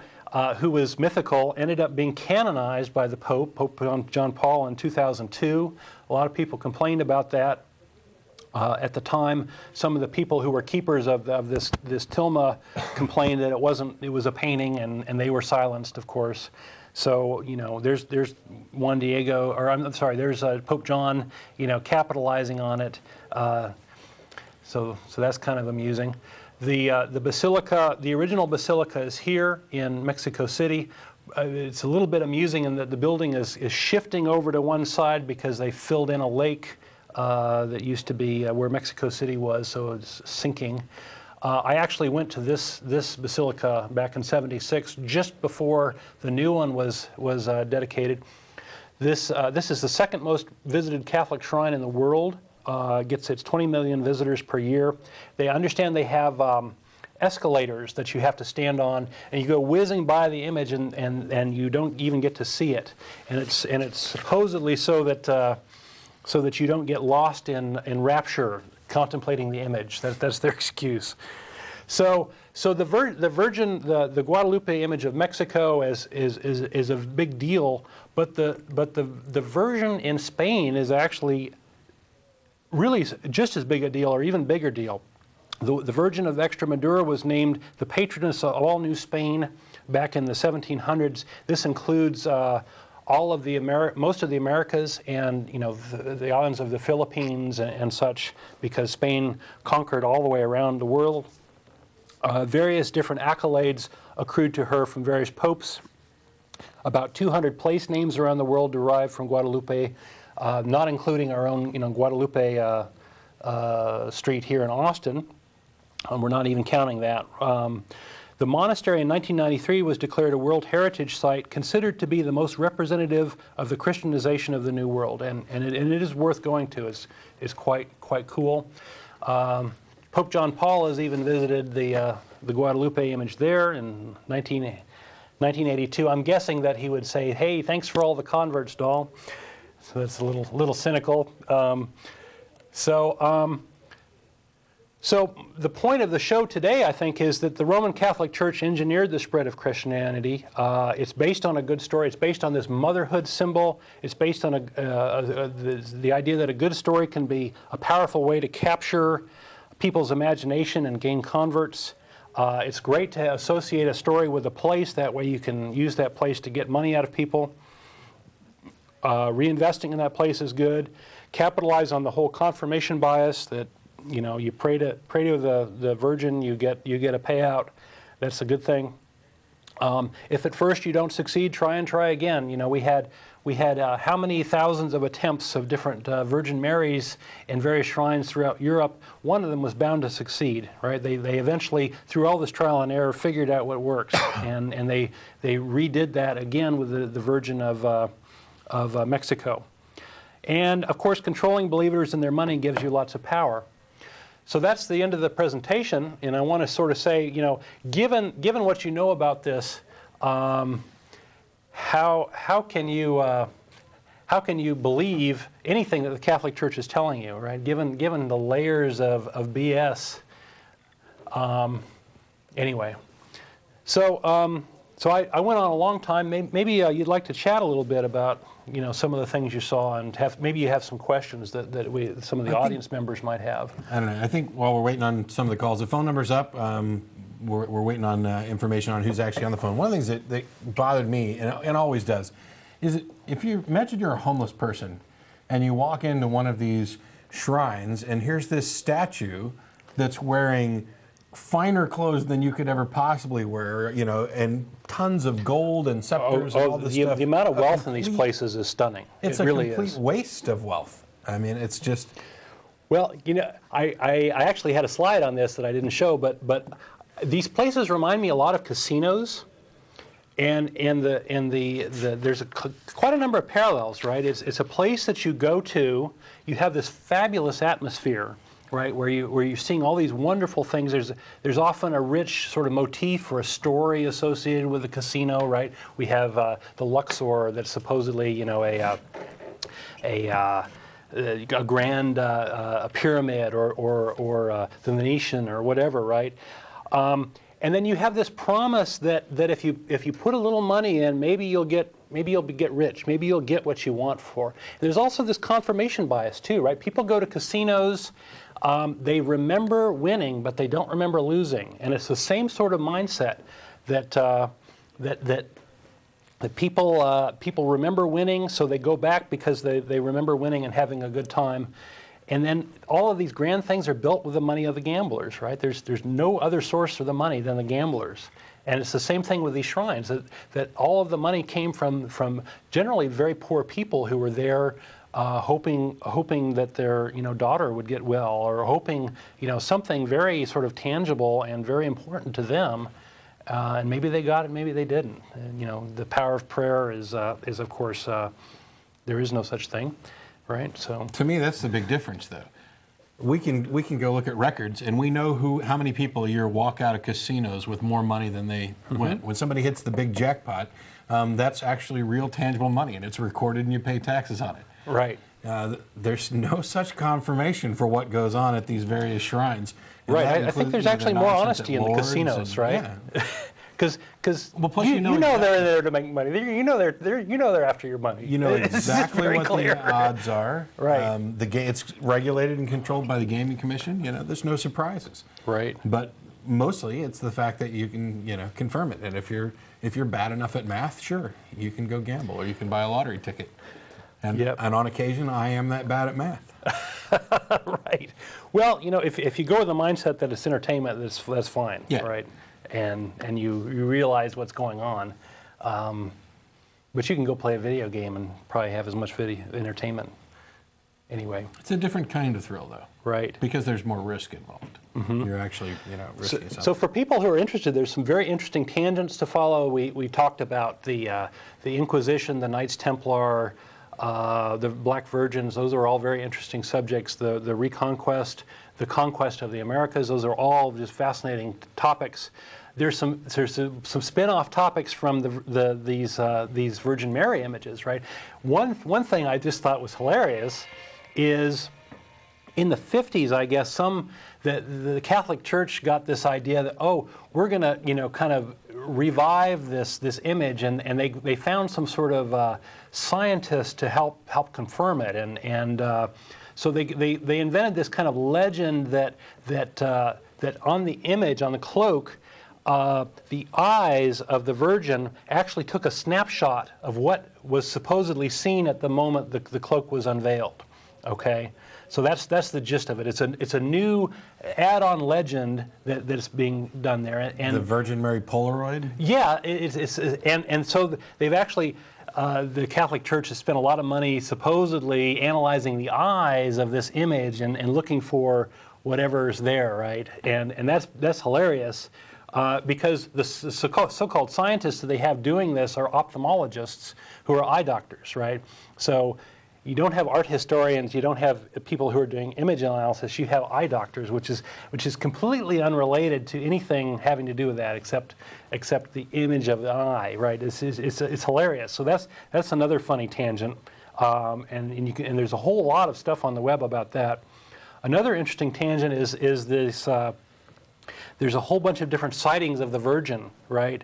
who was mythical, ended up being canonized by the Pope John Paul in 2002. A lot of people complained about that. At the time, some of the people who were keepers of this tilma complained that it was a painting, and they were silenced, of course. So there's Juan Diego, or I'm sorry, there's Pope John, capitalizing on it. So that's kind of amusing. The basilica, the original basilica, is here in Mexico City. It's a little bit amusing in that the building is shifting over to one side because they filled in a lake that used to be where Mexico City was, so it's sinking. I actually went to this basilica back in '76, just before the new one was dedicated. This is the second most visited Catholic shrine in the world. Gets its 20 million visitors per year. They understand they have escalators that you have to stand on, and you go whizzing by the image, and you don't even get to see it. And it's supposedly so that you don't get lost in rapture contemplating the image. That's their excuse. So the Guadalupe image of Mexico is a big deal, but the version in Spain is actually really just as big a deal, or even bigger deal. The Virgin of Extremadura was named the patroness of all New Spain back in the 1700s. This includes all of most of the Americas, and the islands of the Philippines and such, because Spain conquered all the way around the world. Various different accolades accrued to her from various popes. About 200 place names around the world derived from Guadalupe, not including our own Guadalupe Street here in Austin. We're not even counting that. The monastery in 1993 was declared a World Heritage Site, considered to be the most representative of the Christianization of the New World, and it is worth going to. It's quite cool. Pope John Paul has even visited the Guadalupe image there in 1982. I'm guessing that he would say, "Hey, thanks for all the converts, doll." So that's a little cynical. So the point of the show today, I think, is that the Roman Catholic Church engineered the spread of Christianity. It's based on a good story. It's based on this motherhood symbol. It's based on the idea that a good story can be a powerful way to capture people's imagination and gain converts. It's great to associate a story with a place. That way you can use that place to get money out of people. Reinvesting in that place is good. Capitalize on the whole confirmation bias that you pray to the Virgin, you get a payout. That's a good thing. If at first you don't succeed, try again. We had how many thousands of attempts of different Virgin Marys in various shrines throughout Europe. One of them was bound to succeed, right? They eventually, through all this trial and error, figured out what works, and they redid that again with the Virgin of Mexico. And of course, controlling believers and their money gives you lots of power. So that's the end of the presentation, and I want to sort of say, given what you know about this, how can you believe anything that the Catholic Church is telling you, right? Given the layers of BS. Anyway, so I went on a long time. Maybe you'd like to chat a little bit about some of the things you saw, and maybe you have some questions that some of the audience members might have. I don't know. I think while we're waiting on some of the calls, the phone number's up. We're waiting on information on who's actually on the phone. One of the things that bothered me, and always does, is if you imagine you're a homeless person and you walk into one of these shrines and here's this statue that's wearing finer clothes than you could ever possibly wear, and tons of gold and scepters and all this stuff. The amount of wealth in these places is stunning. It's it really a complete is. waste of wealth. I mean, it's just... Well, I actually had a slide on this that I didn't show, but these places remind me a lot of casinos, and there's quite a number of parallels, right? It's a place that you go to. You have this fabulous atmosphere, right, where you're seeing all these wonderful things. There's often a rich sort of motif or a story associated with the casino, right? We have the Luxor that's supposedly a grand pyramid or the Venetian or whatever, right? And then you have this promise that if you put a little money in, maybe you'll get rich, maybe you'll get what you want for. And there's also this confirmation bias too, right? People go to casinos, they remember winning, but they don't remember losing, and it's the same sort of mindset that people remember winning, so they go back because they remember winning and having a good time. And then all of these grand things are built with the money of the gamblers, right? There's no other source for the money than the gamblers. And it's the same thing with these shrines, that all of the money came from generally very poor people who were there hoping that their daughter would get well, or hoping something very sort of tangible and very important to them. And maybe they got it, maybe they didn't. And, the power of prayer is of course, there is no such thing. Right. So to me, that's the big difference, though. we can go look at records, and we know how many people a year walk out of casinos with more money than they win. When somebody hits the big jackpot, that's actually real tangible money, and it's recorded, and you pay taxes on it. Right. There's no such confirmation for what goes on at these various shrines. And right. I think there's actually more honesty in the casinos, right? Yeah. Because plus you know they're there to make money. You know they're after your money. You know exactly what clear. the odds are. Right. It's regulated and controlled by the Gaming Commission. There's no surprises. Right. But mostly it's the fact that you can confirm it. And if you're bad enough at math, sure, you can go gamble or you can buy a lottery ticket. And on occasion, I am that bad at math. Right. Well, if you go with the mindset that it's entertainment, that's fine. Yeah. Right. And you realize what's going on, but you can go play a video game and probably have as much video entertainment. Anyway. It's a different kind of thrill, though. Right. Because there's more risk involved. You're actually, risking something. So for people who are interested, there's some very interesting tangents to follow. We talked about the Inquisition, the Knights Templar, the Black Virgins. Those are all very interesting subjects. The Reconquest, the conquest of the Americas. Those are all just fascinating topics. There's some spin-off topics from these Virgin Mary images, right? One thing I just thought was hilarious is in the 50s, I guess, the Catholic Church got this idea that, we're going to kind of revive this image, and they found some sort of scientist to help confirm it, and so they invented this kind of legend that on the image, on the cloak, the eyes of the Virgin actually took a snapshot of what was supposedly seen at the moment the cloak was unveiled. Okay, so that's the gist of it. It's a new add-on legend that's being done there. And the Virgin Mary Polaroid. Yeah, and so they've actually. The Catholic Church has spent a lot of money supposedly analyzing the eyes of this image and looking for whatever's there, right? And that's hilarious because the so-called scientists that they have doing this are ophthalmologists who are eye doctors, right? So you don't have art historians, you don't have people who are doing image analysis, you have eye doctors, which is completely unrelated to anything having to do with that except the image of the eye, right? It's hilarious. So that's another funny tangent, and there's a whole lot of stuff on the web about that. Another interesting tangent is this. There's a whole bunch of different sightings of the Virgin, right?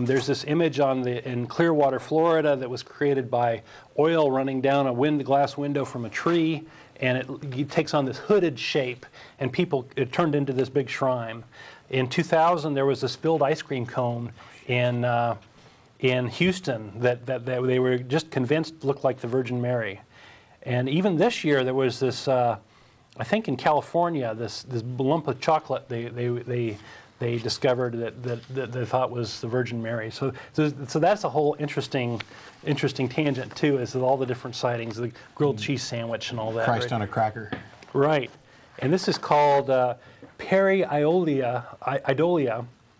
There's this image in Clearwater, Florida, that was created by oil running down a glass window from a tree, and it takes on this hooded shape, and it turned into this big shrine. In 2000, there was a spilled ice cream cone in Houston that they were just convinced looked like the Virgin Mary. And even this year, there was this, I think in California, this lump of chocolate they discovered that they thought was the Virgin Mary. So that's a whole interesting tangent too, is all the different sightings, the grilled cheese sandwich and all that. Christ right? on a cracker. Right, and this is called pareidolia,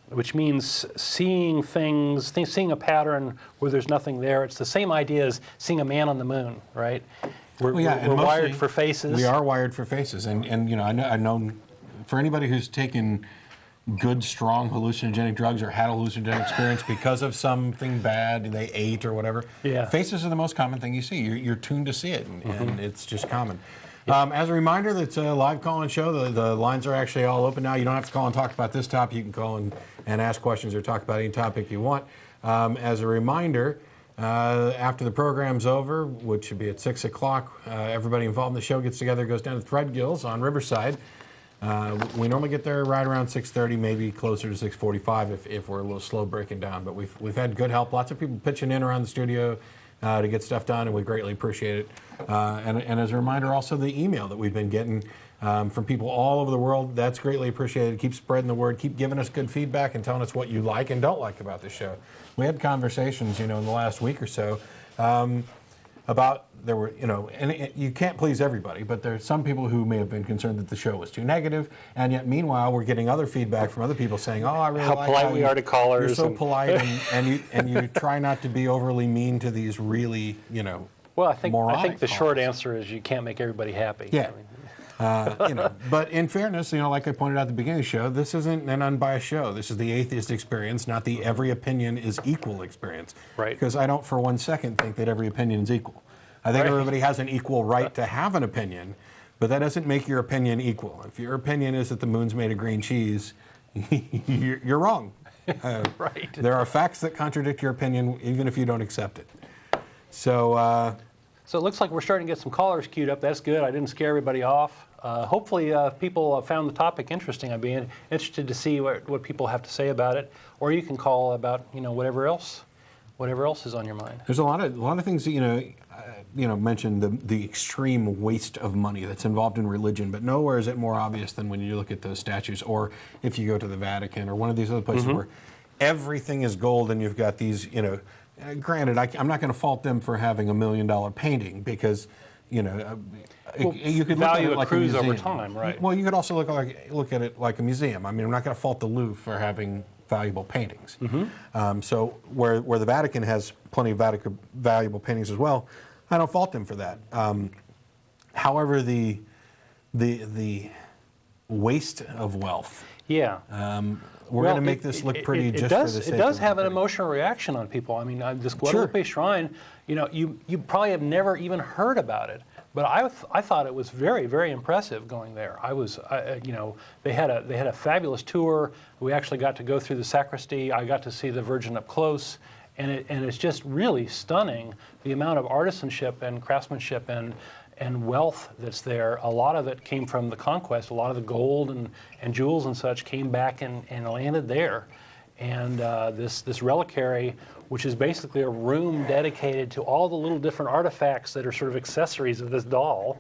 which means seeing things, seeing a pattern where there's nothing there. It's the same idea as seeing a man on the moon, right? We're wired for faces. We are wired for faces, and I know for anybody who's taken good, strong hallucinogenic drugs or had a hallucinogenic experience because of something bad they ate or whatever. Yeah. Faces are the most common thing you see. You're tuned to see it, and it's just common. As a reminder, that's a live call-in show. The lines are actually all open now. You don't have to call and talk about this topic. You can call and ask questions or talk about any topic you want. As a reminder, after the program's over, which should be at 6 o'clock, everybody involved in the show gets together, goes down to Threadgills on Riverside. We normally get there right around 6:30, maybe closer to 6:45 if we're a little slow breaking down. But we've had good help. Lots of people pitching in around the studio to get stuff done, and we greatly appreciate it. And as a reminder, also the email that we've been getting from people all over the world, that's greatly appreciated. Keep spreading the word. Keep giving us good feedback and telling us what you like and don't like about the show. We had conversations, in the last week or so about there were, and you can't please everybody, but there's some people who may have been concerned that the show was too negative, and yet meanwhile we're getting other feedback from other people saying, "Oh, I really how like polite how we are to callers. You're so polite, and you try not to be overly mean to these really, Well, I think the moronic short callers." answer is you can't make everybody happy. Yeah. But in fairness, like I pointed out at the beginning of the show, this isn't an unbiased show. This is the Atheist Experience, not the every opinion is equal experience. Right. Because I don't for one second think that every opinion is equal. I think everybody has an equal right to have an opinion, but that doesn't make your opinion equal. If your opinion is that the moon's made of green cheese, you're wrong. Right. There are facts that contradict your opinion, even if you don't accept it. So. So it looks like we're starting to get some callers queued up. That's good. I didn't scare everybody off. Hopefully people found the topic interesting. I'd be interested to see what people have to say about it. Or you can call about whatever else is on your mind. There's a lot of things that mentioned the extreme waste of money that's involved in religion, but nowhere is it more obvious than when you look at those statues, or if you go to the Vatican or one of these other places where everything is gold and you've got these Granted, I'm not going to fault them for having $1 million painting because, you could value look at it like accrues a museum. over time, right? Well, you could also look at it like a museum. I mean, I'm not going to fault the Louvre for having valuable paintings. So where the Vatican has plenty of valuable paintings as well, I don't fault them for that. However, the waste of wealth. Yeah. We're going to make this look pretty just for the sake of it does have an emotional reaction on people. I mean, this Guadalupe Shrine, you probably have never even heard about it, but I thought it was very, very impressive going there. They had a fabulous tour. We actually got to go through the sacristy. I got to see the Virgin up close, and it's just really stunning the amount of artisanship and craftsmanship and wealth that's there. A lot of it came from the conquest. A lot of the gold and jewels and such came back and landed there. And this reliquary, which is basically a room dedicated to all the little different artifacts that are sort of accessories of this doll,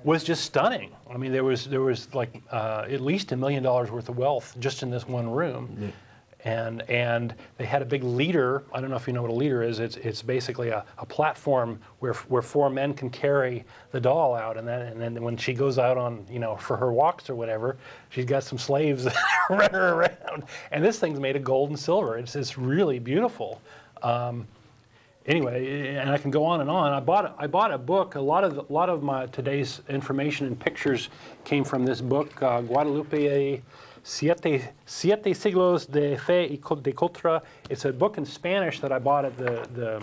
was just stunning. I mean, there was like at least $1 million worth of wealth just in this one room. Yeah. And they had a big leader. I don't know if you know what a leader is. It's basically a platform where 4 men can carry the doll out, and then when she goes out on for her walks or whatever, she's got some slaves that run her around. And this thing's made of gold and silver. It's really beautiful. Anyway, and I can go on and on. I bought a book. A lot of my today's information and pictures came from this book, Guadalupe. Siete siglos de fe y de contra. It's a book in Spanish that I bought at the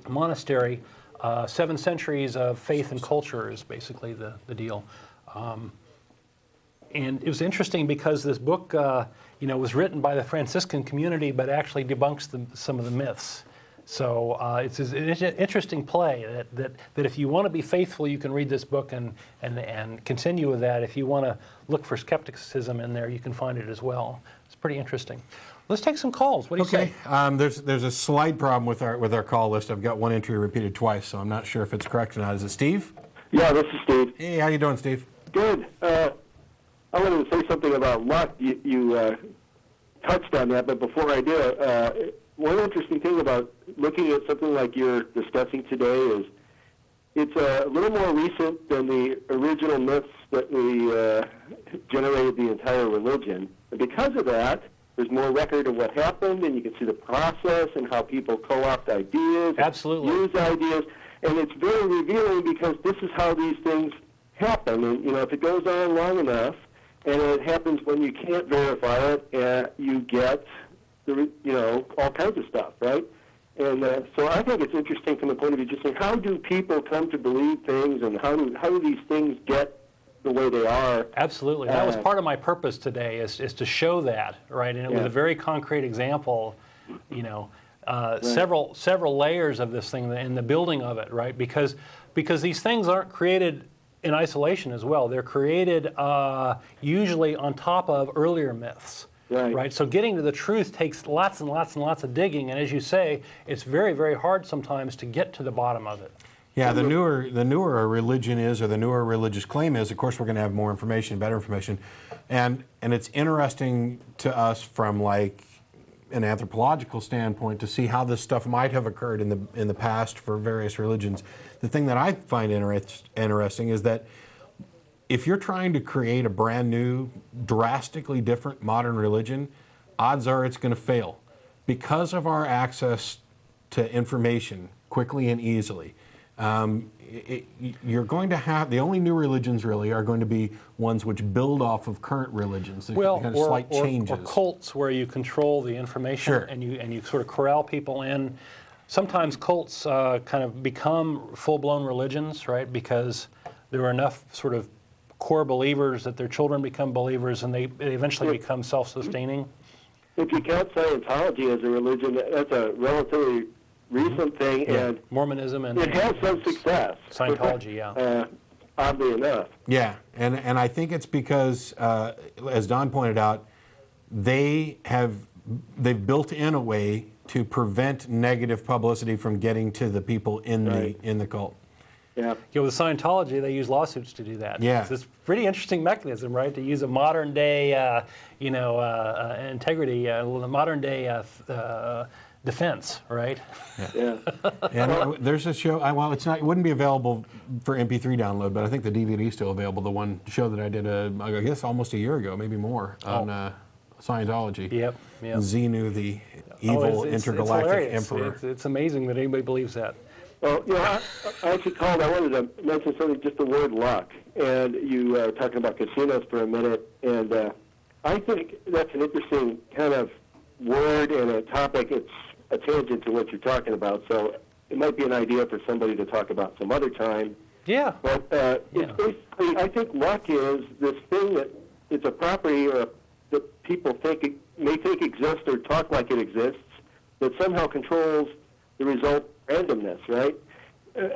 monastery. 7 centuries of faith and culture is basically the deal. And it was interesting because this book, was written by the Franciscan community, but actually debunks some of the myths. So it's an interesting play that if you want to be faithful, you can read this book and continue with that. If you want to look for skepticism in there, you can find it as well. It's pretty interesting. Let's take some calls. What do you say? There's a slight problem with our call list. I've got one entry repeated twice, so I'm not sure if it's correct or not. Is it Steve? Yeah, this is Steve. Hey, how you doing, Steve? Good. I wanted to say something about luck. You touched on that, but before I do, one interesting thing about looking at something like you're discussing today is it's a little more recent than the original myths that we generated the entire religion. And because of that, there's more record of what happened, and you can see the process and how people co-opt ideas, absolutely, use ideas, and it's very revealing because this is how these things happen. And if it goes on long enough, and it happens when you can't verify it, you get all kinds of stuff, right? And so I think it's interesting from the point of view just saying, how do people come to believe things, and how do these things get the way they are? Absolutely. That was part of my purpose today, is to show that, right? And it was a very concrete example, right. several layers of this thing and the building of it, right? Because these things aren't created in isolation as well. They're created usually on top of earlier myths. Right. So getting to the truth takes lots and lots and lots of digging, and as you say, it's very, very hard sometimes to get to the bottom of it. Yeah, the newer a religion is, or the newer a religious claim is, of course we're going to have more information, better information, and it's interesting to us from like an anthropological standpoint to see how this stuff might have occurred in the past for various religions. The thing that I find interesting is that if you're trying to create a brand new, drastically different modern religion, odds are it's going to fail. Because of our access to information quickly and easily, you're going to have, the only new religions really are going to be ones which build off of current religions. There's Well, kind of slight changes. or cults where you control the information Sure. and you sort of corral people in. Sometimes cults kind of become full-blown religions, right? Because there are enough sort of core believers that their children become believers and they eventually become self-sustaining. If you count Scientology as a religion, that's a relatively recent thing, and Mormonism and it has some success. Scientology, yeah. Oddly enough. Yeah, and I think it's because, as Don pointed out, they've built in a way to prevent negative publicity from getting to the people in the cult. Yeah. With Scientology, they use lawsuits to do that. Yeah. It's this pretty interesting mechanism, right? To use a modern day, integrity, modern day defense, right? Yeah. And there's a show. Well, it wouldn't be available for MP3 download, but I think the DVD is still available. The one show that I did, I guess, almost a year ago, maybe more, on Scientology. Yep. Xenu, the evil intergalactic emperor. It's amazing that anybody believes that. Well, I actually called. I wanted to mention something, just the word luck. And you were talking about casinos for a minute, and I think that's an interesting kind of word and a topic. It's a tangent to what you're talking about, so it might be an idea for somebody to talk about some other time. Yeah. But it's basically, I think luck is this thing that it's a property or that people may think exists or talk like it exists, that somehow controls the result randomness, right?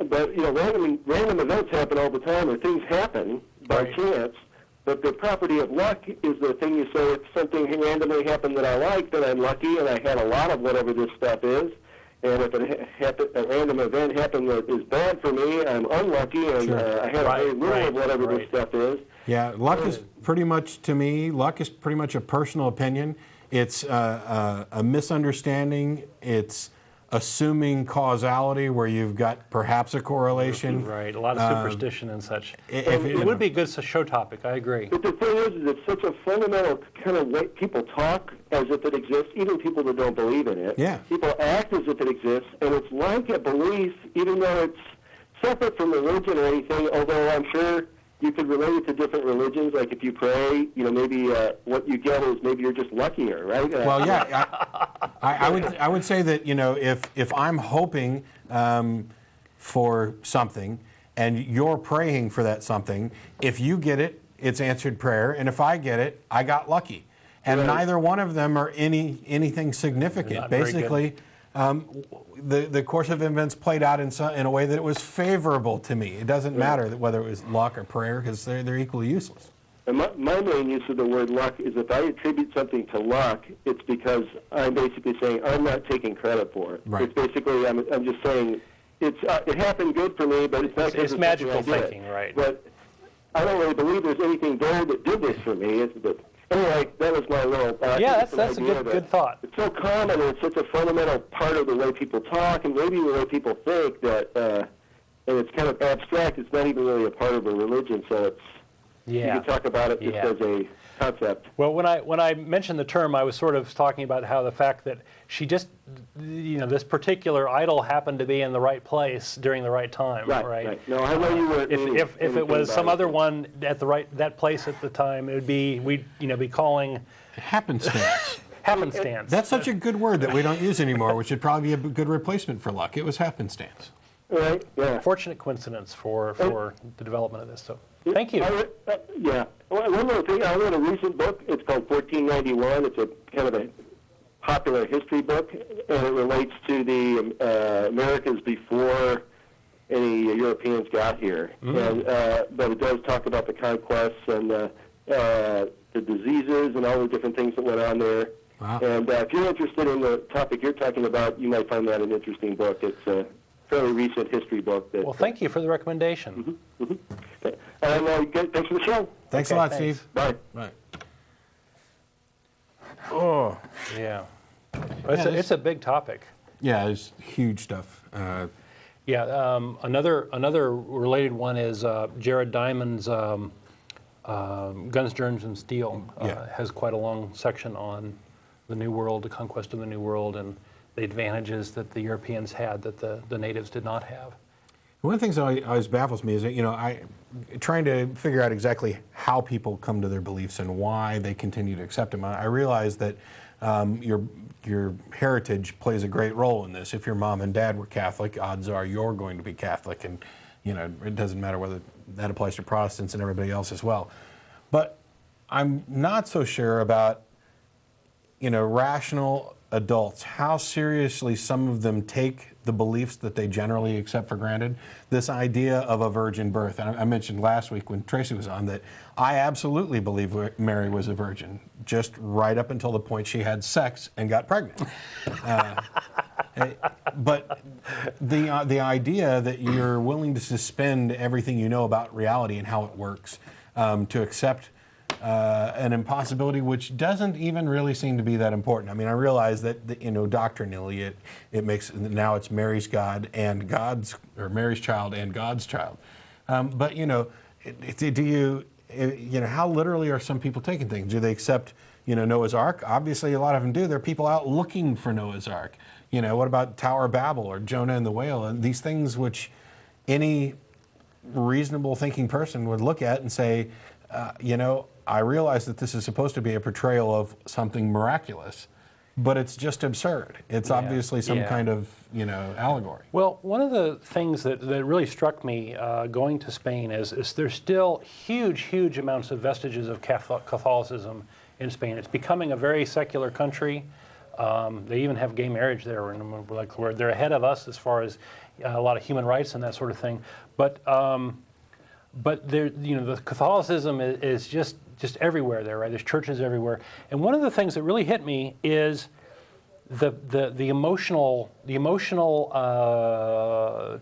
But random events happen all the time, or things happen by chance. But the property of luck is the thing you say, if something randomly happened that I like, then I'm lucky, and I had a lot of whatever this stuff is. And if a random event happened that is bad for me, I'm unlucky, and I had very little of whatever this stuff is. Yeah, luck is pretty much, to me, luck is pretty much a personal opinion. It's a misunderstanding. It's assuming causality where you've got perhaps a correlation. Right, a lot of superstition and such. It would be a good show topic, I agree. But the thing is it's such a fundamental kind of way people talk as if it exists, even people that don't believe in it. Yeah. People act as if it exists, and it's like a belief, even though it's separate from religion or anything, although I'm sure you could relate it to different religions. Like if you pray, maybe what you get is maybe you're just luckier, right? Well, yeah, I would say that if I'm hoping for something and you're praying for that something, if you get it, it's answered prayer, and if I get it, I got lucky, and neither one of them are anything significant. Basically, the course of events played out in a way that it was favorable to me. It doesn't matter whether it was luck or prayer, because they're equally useless. And my main use of the word luck is if I attribute something to luck, it's because I'm basically saying I'm not taking credit for it. Right. It's basically I'm just saying it happened good for me, but it's not because it's magical thinking, right? But I don't really believe there's anything there that did this for me. Anyway, that was my little. That's a good thought. It's so common, and it's such a fundamental part of the way people talk, and maybe the way people think that, and it's kind of abstract. It's not even really a part of a religion, so it's. You can talk about it just as a concept. Well, when I mentioned the term, I was sort of talking about how the fact that she just, this particular idol happened to be in the right place during the right time, right? No, I know you weren't. If it was some other one at that place at the time, it would be we'd be calling happenstance. Happenstance. That's such a good word that we don't use anymore, which would probably be a good replacement for luck. It was happenstance. Right. Yeah. Fortunate coincidence for the development of this. So. Thank you. One more thing. I read a recent book. It's called 1491. It's a kind of a popular history book, and it relates to the Americas before any Europeans got here. But it does talk about the conquests and the diseases and all the different things that went on there. Wow. And if you're interested in the topic you're talking about, you might find that an interesting book. It's a fairly recent history book. Well, thank you for the recommendation. Okay. And thanks for the show. Thanks a lot, Steve. Bye. Right. Oh. Yeah. It's a big topic. Yeah, it's huge stuff. Another related one is Jared Diamond's Guns, Germs, and Steel has quite a long section on the New World, the conquest of the New World, and the advantages that the Europeans had that the natives did not have. One of the things that always baffles me is that, I trying to figure out exactly how people come to their beliefs and why they continue to accept them. I realize that your heritage plays a great role in this. If your mom and dad were Catholic, odds are you're going to be Catholic, and it doesn't matter whether that applies to Protestants and everybody else as well. But I'm not so sure about rational adults, how seriously some of them take the beliefs that they generally accept for granted. This idea of a virgin birth. And I mentioned last week when Tracy was on that I absolutely believe Mary was a virgin, just right up until the point she had sex and got pregnant. But the idea that you're willing to suspend everything you know about reality and how it works to accept an impossibility which doesn't even really seem to be that important. I mean, I realize that doctrinally it makes, now it's Mary's God and God's, or Mary's child and God's child. But do you how literally are some people taking things? Do they accept Noah's Ark? Obviously, a lot of them do. There are people out looking for Noah's Ark. What about Tower of Babel or Jonah and the whale? And these things which any reasonable thinking person would look at and say, I realize that this is supposed to be a portrayal of something miraculous, but it's just absurd. It's obviously some kind of, allegory. Well, one of the things that really struck me going to Spain is there's still huge amounts of vestiges of Catholicism in Spain. It's becoming a very secular country. They even have gay marriage there, and where they're ahead of us as far as a lot of human rights and that sort of thing. But there, the Catholicism is just everywhere there, right? There's churches everywhere, and one of the things that really hit me is the emotional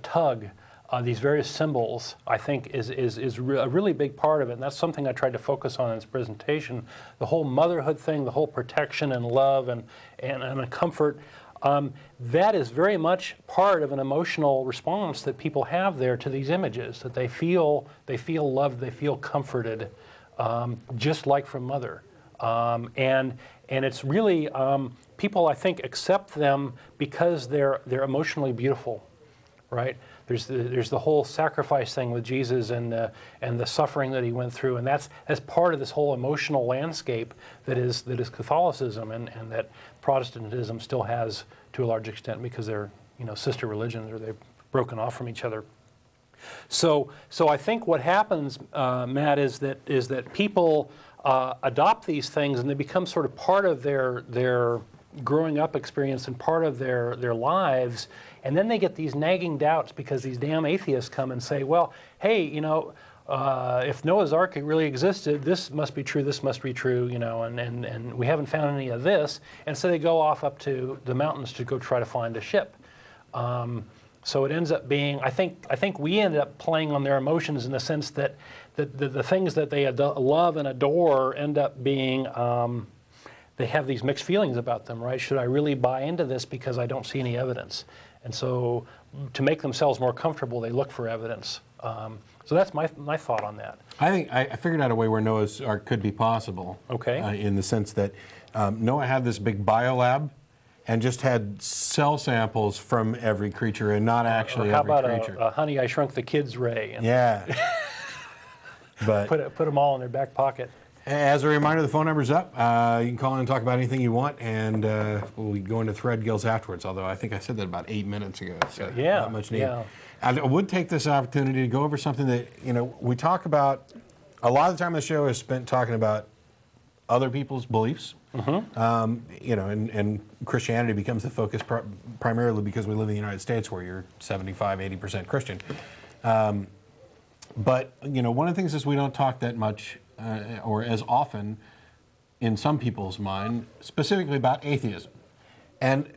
tug of these various symbols. I think is a really big part of it, and that's something I tried to focus on in this presentation. The whole motherhood thing, the whole protection and love and a comfort. That is very much part of an emotional response that people have there to these images, that they feel loved, they feel comforted, just like from Mother. And it's really, people I think accept them because they're emotionally beautiful, right? There's the whole sacrifice thing with Jesus and the suffering that he went through, and that's part of this whole emotional landscape that is Catholicism and that Protestantism still has to a large extent because they're sister religions or they've broken off from each other. So I think what happens, Matt, is that people adopt these things and they become sort of part of their growing up experience and part of their lives, and then they get these nagging doubts because these damn atheists come and say, well, hey, if Noah's Ark really existed, this must be true, this must be true, and we haven't found any of this, and so they go off up to the mountains to go try to find a ship. So it ends up being, I think we end up playing on their emotions in the sense that the things that they love and adore end up being, they have these mixed feelings about them, right? Should I really buy into this because I don't see any evidence? And so to make themselves more comfortable, they look for evidence. So that's my thought on that. I think I figured out a way where Noah's Ark could be possible. Okay. In the sense that Noah had this big biolab and just had cell samples from every creature and not actually every creature. How about a Honey, I Shrunk the Kids Ray? And yeah. But put them all in their back pocket. As a reminder, the phone number's up. You can call in and talk about anything you want, and we'll go into thread gills afterwards, although I think I said that about 8 minutes ago, so not much need. Yeah. I would take this opportunity to go over something that, we talk about, a lot of the time the show is spent talking about other people's beliefs, and Christianity becomes the focus primarily because we live in the United States where you're 75, 80% Christian. But, one of the things is we don't talk that much or as often in some people's mind, specifically about atheism. And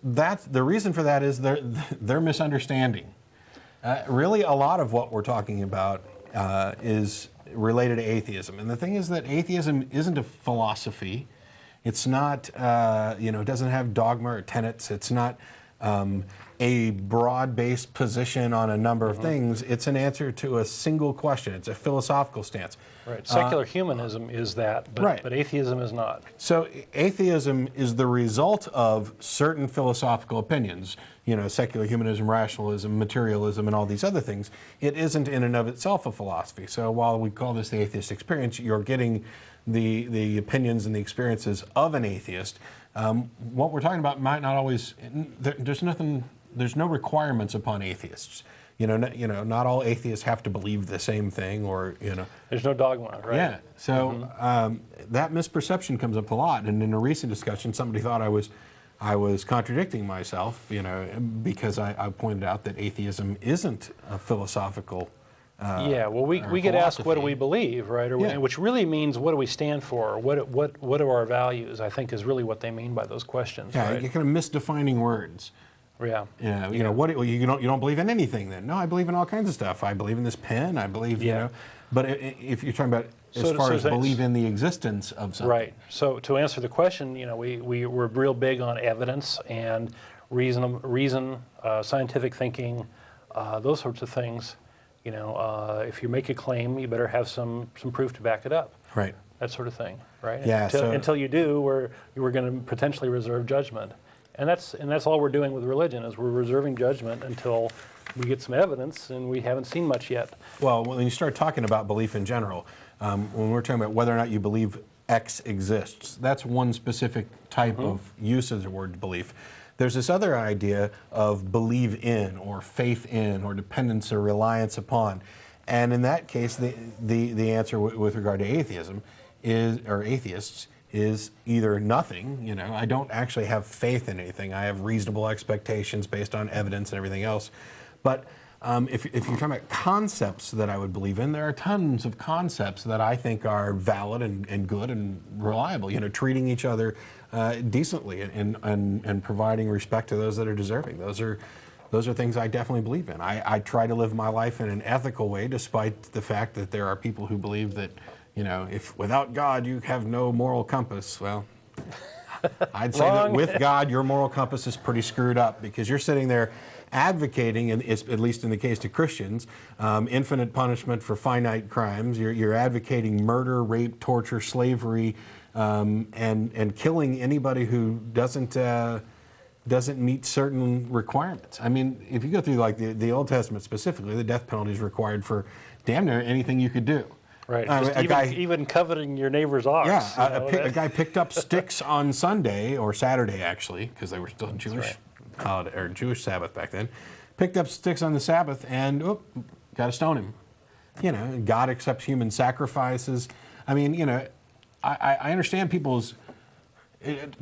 that's the reason for that is their misunderstanding. Really, a lot of what we're talking about is related to atheism. And the thing is that atheism isn't a philosophy. It's not, it doesn't have dogma or tenets. It's not a broad-based position on a number of things. It's an answer to a single question. It's a philosophical stance. Right. Secular humanism is that, but, Right. but atheism is not. So atheism is the result of certain philosophical opinions, secular humanism, rationalism, materialism, and all these other things. It isn't in and of itself a philosophy. So while we call this the Atheist Experience, you're getting the opinions and the experiences of an atheist. What we're talking about might not always, there's no requirements upon atheists. Not all atheists have to believe the same thing, or There's no dogma, right? Yeah. So that misperception comes up a lot, and in a recent discussion, somebody thought I was contradicting myself, because I pointed out that atheism isn't a philosophical. Yeah. Well, we get asked, what do we believe, right? Yeah. Which really means, what do we stand for? What are our values? I think is really what they mean by those questions. Yeah, right? you're kind of misdefining words. Yeah. Yeah, you don't believe in anything then? No, I believe in all kinds of stuff. I believe in this pen. I believe, But if you're talking about as far as believe in the existence of something, right? So to answer the question, we're real big on evidence and reason, scientific thinking, those sorts of things. If you make a claim, you better have some proof to back it up. Right. That sort of thing, right? Yeah. Until you do, we're going to potentially reserve judgment. And that's all we're doing with religion, is we're reserving judgment until we get some evidence, and we haven't seen much yet. Well, when you start talking about belief in general, when we're talking about whether or not you believe X exists, that's one specific type of use of the word belief. There's this other idea of believe in, or faith in, or dependence or reliance upon. And in that case, the answer with regard to atheism or atheists is either nothing. I don't actually have faith in anything. I have reasonable expectations based on evidence and everything else. But if you're talking about concepts that I would believe in, there are tons of concepts that I think are valid and good and reliable. Treating each other decently and providing respect to those that are deserving. Those are things I definitely believe in. I try to live my life in an ethical way, despite the fact that there are people who believe that, if without God you have no moral compass. Well, I'd say that with God, your moral compass is pretty screwed up, because you're sitting there advocating, and at least in the case of Christians, infinite punishment for finite crimes. You're advocating murder, rape, torture, slavery, and killing anybody who doesn't meet certain requirements. I mean, if you go through like the Old Testament specifically, the death penalty is required for damn near anything you could do. Right. Even coveting your neighbor's ox. Yeah, a guy picked up sticks on Sunday, or Saturday actually, because they were still Jewish holiday, or Jewish Sabbath back then. Picked up sticks on the Sabbath and got to stone him. God accepts human sacrifices. I mean, I understand people's.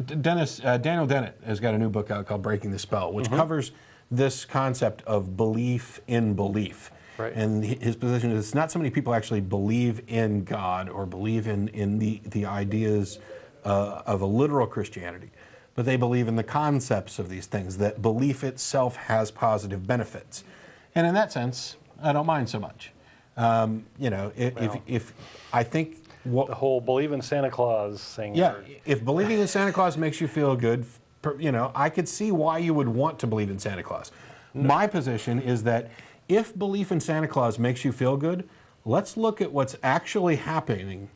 Daniel Dennett has got a new book out called Breaking the Spell, which covers this concept of belief in belief. Right. And his position is it's not so many people actually believe in God or believe in the ideas of a literal Christianity, but they believe in the concepts of these things, that belief itself has positive benefits. And in that sense, I don't mind so much. If I think the whole believe in Santa Claus thing. Yeah, if believing in Santa Claus makes you feel good, I could see why you would want to believe in Santa Claus. No. My position is that if belief in Santa Claus makes you feel good, let's look at what's actually happening.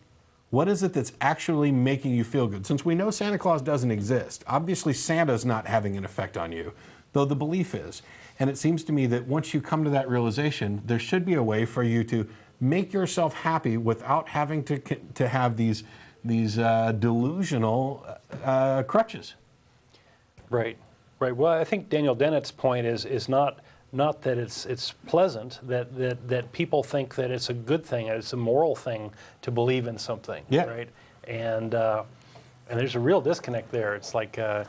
What is it that's actually making you feel good? Since we know Santa Claus doesn't exist, obviously Santa's not having an effect on you, though the belief is. And it seems to me that once you come to that realization, there should be a way for you to make yourself happy without having to have these delusional crutches. Right. Well, I think Daniel Dennett's point is not that it's pleasant, that people think that it's a good thing, it's a moral thing to believe in something. Yeah. Right. And there's a real disconnect there. It's like if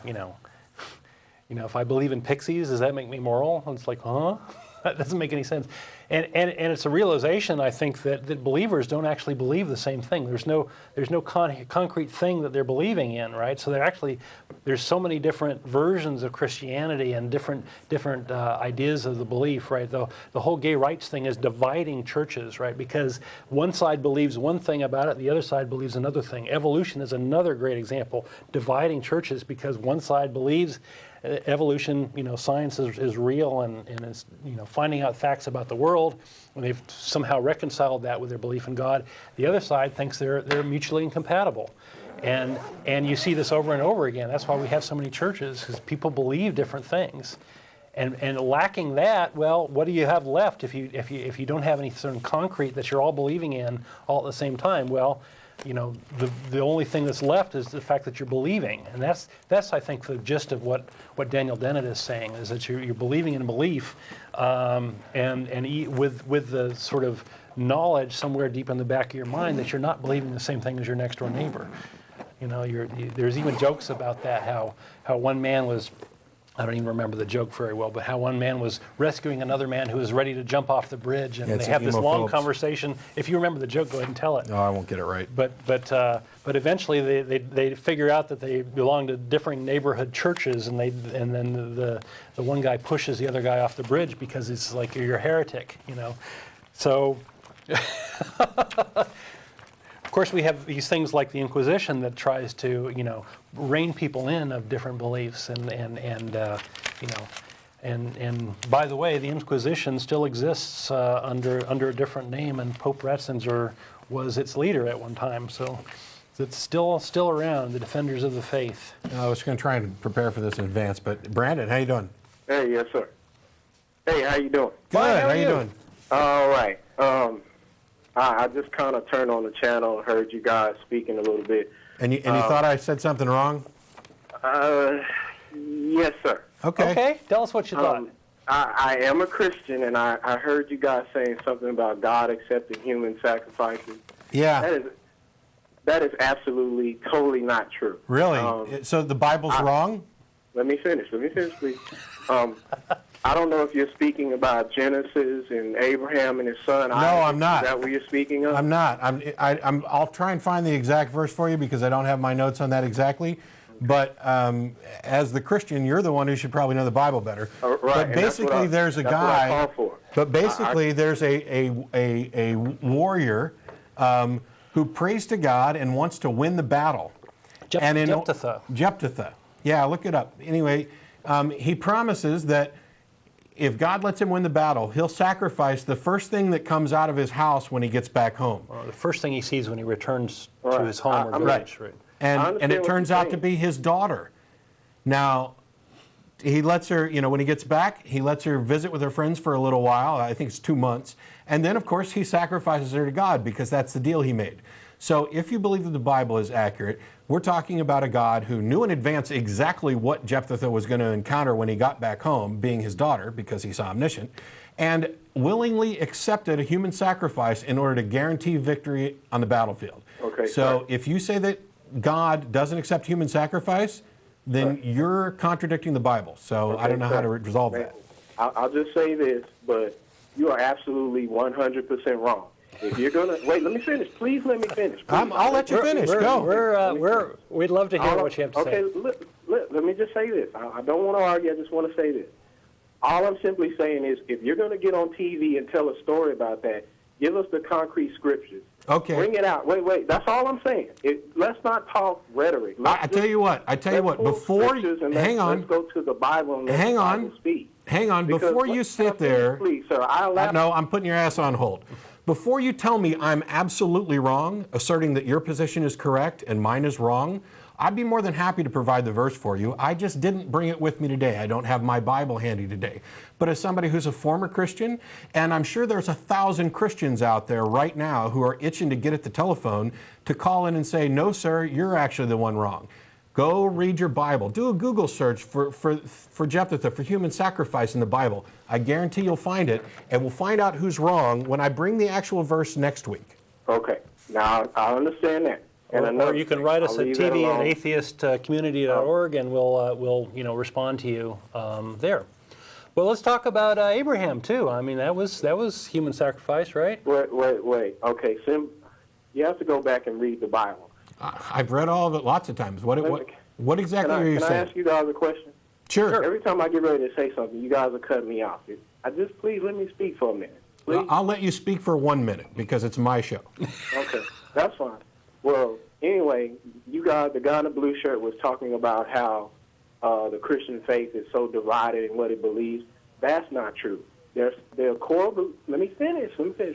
I believe in pixies, does that make me moral? And it's like, huh? That doesn't make any sense. And it's a realization, I think, that believers don't actually believe the same thing. There's no concrete thing that they're believing in, right? So there's so many different versions of Christianity and different ideas of the belief, right? The whole gay rights thing is dividing churches, right? Because one side believes one thing about it, the other side believes another thing. Evolution is another great example, dividing churches because one side believes evolution, science is real and is, finding out facts about the world, and they've somehow reconciled that with their belief in God. The other side thinks they're mutually incompatible. And you see this over and over again. That's why we have so many churches, because people believe different things. And lacking that, well, what do you have left if you don't have any certain concrete that you're all believing in all at the same time? Well, the only thing that's left is the fact that you're believing, and that's I think the gist of what Daniel Dennett is saying, is that you're believing in belief, with the sort of knowledge somewhere deep in the back of your mind that you're not believing the same thing as your next door neighbor. There's even jokes about that, how one man was, I don't even remember the joke very well, but how one man was rescuing another man who was ready to jump off the bridge, and they have this long conversation. If you remember the joke, go ahead and tell it. No, I won't get it right. But eventually they figure out that they belong to differing neighborhood churches, and then the one guy pushes the other guy off the bridge because it's like, you're a heretic, So. Of course, we have these things like the Inquisition that tries to, rein people in of different beliefs, and by the way, the Inquisition still exists under a different name, and Pope Ratzinger was its leader at one time. So it's still around, the defenders of the faith. I was going to try and prepare for this in advance, but Brandon, how you doing? Hey, yes, sir. Hey, how you doing? Good. How you doing? All right. I just kind of turned on the channel and heard you guys speaking a little bit. And you thought I said something wrong? Yes, sir. Okay. Tell us what you thought. I am a Christian, and I heard you guys saying something about God accepting human sacrifices. Yeah. That is absolutely, totally not true. Really? So the Bible's wrong? Let me finish, please. I don't know if you're speaking about Genesis and Abraham and his son. No, I'm not. Is that what you're speaking of? I'm not. I'll try and find the exact verse for you because I don't have my notes on that exactly. But as the Christian, you're the one who should probably know the Bible better. Right. But basically, there's a guy. What I call for. But basically, there's a warrior who prays to God and wants to win the battle. Jephthah. Yeah, look it up. Anyway, he promises that if God lets him win the battle, he'll sacrifice the first thing that comes out of his house when he gets back home. Well, the first thing he sees when he returns to his home or village. Right. And it turns out to be his daughter. Now, he lets her, when he gets back, he lets her visit with her friends for a little while. I think it's 2 months. And then, of course, he sacrifices her to God because that's the deal he made. So if you believe that the Bible is accurate, we're talking about a God who knew in advance exactly what Jephthah was going to encounter when he got back home, being his daughter, because he's omniscient, and willingly accepted a human sacrifice in order to guarantee victory on the battlefield. Okay. So if you say that God doesn't accept human sacrifice, then you're contradicting the Bible. So I don't know how to resolve that. I'll just say this, but you are absolutely 100% wrong. If you're gonna wait, let me finish. Please let me finish. I'll let you finish. Go. We'd love to hear what you have to say. Okay, let me just say this. I don't want to argue. I just want to say this. All I'm simply saying is, if you're going to get on TV and tell a story about that, give us the concrete scriptures. Okay. Bring it out. Wait. That's all I'm saying. Let's not talk rhetoric. I tell you what. Before hang on. Let's go to the Bible and let hang the on. Bible speak. Hang on. Because before you sit there. Please, sir. No, I'm putting your ass on hold. Before you tell me I'm absolutely wrong, asserting that your position is correct and mine is wrong, I'd be more than happy to provide the verse for you. I just didn't bring it with me today. I don't have my Bible handy today. But as somebody who's a former Christian, and I'm sure there's 1,000 Christians out there right now who are itching to get at the telephone to call in and say, no, sir, you're actually the one wrong. Go read your Bible. Do a Google search for Jephthah, for human sacrifice in the Bible. I guarantee you'll find it, and we'll find out who's wrong when I bring the actual verse next week. Okay. Now, I understand that. Or you can write us at tv@atheistcommunity.org, and we'll respond to you there. Well, let's talk about Abraham too. I mean, that was human sacrifice, right? Wait. Okay, you have to go back and read the Bible. I've read all of it lots of times. What exactly are you saying? Can I ask you guys a question? Sure. Every time I get ready to say something, you guys are cutting me off. Please let me speak for a minute. Please? I'll let you speak for 1 minute because it's my show. Okay, that's fine. Well, anyway, you guys, the guy in the blue shirt was talking about how the Christian faith is so divided in what it believes. That's not true. Their core. Let me finish,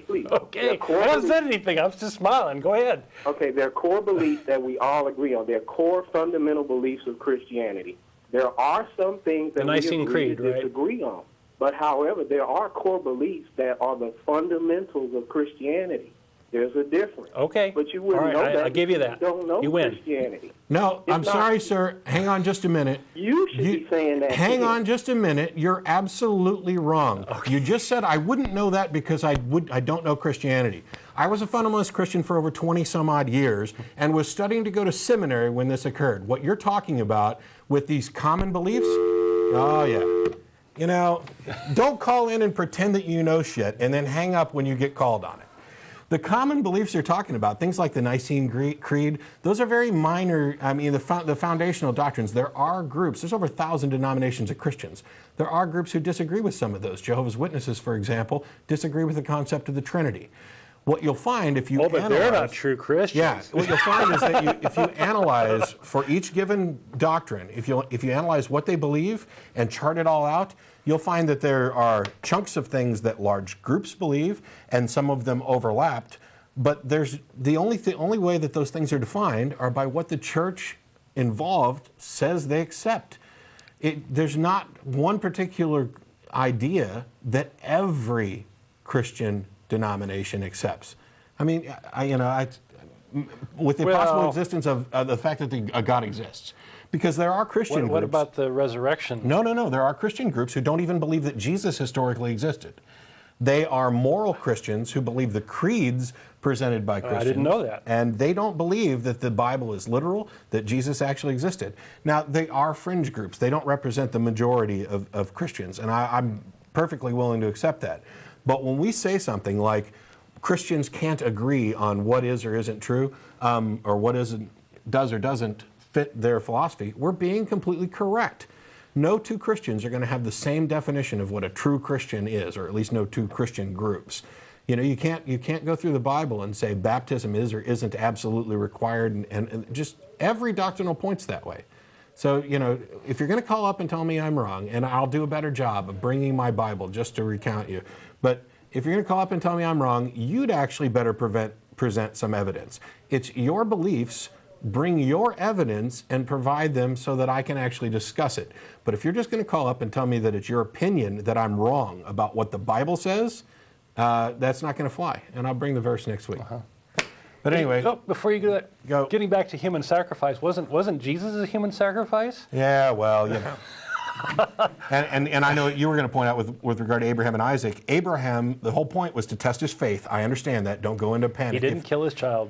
please. Okay, Their core I haven't beliefs- said anything. I was just smiling. Go ahead. Okay, their core beliefs that we all agree on. Their core fundamental beliefs of Christianity. There are some things that The Nicene we agree Creed, to right? disagree on. But however, there are core beliefs that are the fundamentals of Christianity. There's a difference. Okay. But you wouldn't All right, know that. I give you that. You don't know You win. Christianity. No, I'm It's not- sorry, sir. Hang on just a minute. You should be saying that. Hang to him. on just a minute. You're absolutely wrong. You just said I wouldn't know that because I don't know Christianity. I was a fundamentalist Christian for over 20 some odd years and was studying to go to seminary when this occurred. What you're talking about with these common beliefs, oh yeah. You know, don't call in and pretend that you know shit and then hang up when you get called on it. The common beliefs you're talking about, things like the Nicene Creed, those are very minor. I mean, the foundational doctrines. There are groups, there's over 1,000 denominations of Christians. There are groups who disagree with some of those. Jehovah's Witnesses, for example, disagree with the concept of the Trinity. What you'll find if you But they're not true Christians. Yeah, what you'll find is that if you analyze for each given doctrine, if you analyze what they believe and chart it all out, you'll find that there are chunks of things that large groups believe, and some of them overlapped. But there's the only way that those things are defined are by what the church involved says they accept. There's not one particular idea that every Christian denomination accepts. I mean, with the possible existence of the fact that a God exists. Because there are Christian groups. What about the resurrection? No. There are Christian groups who don't even believe that Jesus historically existed. They are moral Christians who believe the creeds presented by Christians. I didn't know that. And they don't believe that the Bible is literal, that Jesus actually existed. Now, they are fringe groups. They don't represent the majority of Christians, and I'm perfectly willing to accept that. But when we say something like Christians can't agree on what is or isn't true, or what does or doesn't fit their philosophy, we're being completely correct. No two Christians are going to have the same definition of what a true Christian is, or at least no two Christian groups. You know, you can't go through the Bible and say baptism is or isn't absolutely required, and just every doctrinal point's that way. So, you know, if you're going to call up and tell me I'm wrong, and I'll do a better job of bringing my Bible just to recount you, but if you're going to call up and tell me I'm wrong, you'd actually better present some evidence. It's your beliefs. Bring your evidence and provide them so that I can actually discuss it. But if you're just going to call up and tell me that it's your opinion that I'm wrong about what the Bible says, that's not going to fly. And I'll bring the verse next week. But anyway. Oh, before you do that, Go. Getting back to human sacrifice, wasn't Jesus a human sacrifice? Yeah, well, you know. and I know you were going to point out with regard to Abraham and Isaac. Abraham, the whole point was to test his faith. I understand that. Don't go into panic. He didn't kill his child.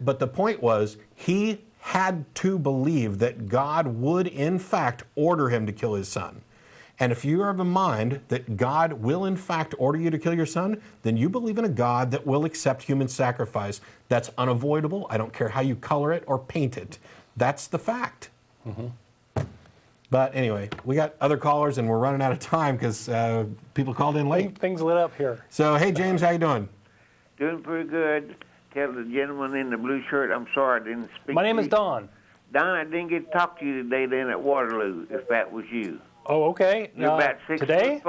But the point was, he had to believe that God would, in fact, order him to kill his son. And if you are of a mind that God will, in fact, order you to kill your son, then you believe in a God that will accept human sacrifice. That's unavoidable. I don't care how you color it or paint it. That's the fact. Mm-hmm. But anyway, we got other callers, and we're running out of time because people called in late. Things lit up here. So, hey, James, how you doing? Doing pretty good. Tell the gentleman in the blue shirt I'm sorry I didn't speak My name to is you. Don. Don, I didn't get to talk to you today then at Waterloo, if that was you. Oh, okay. You're about 6'4". Today?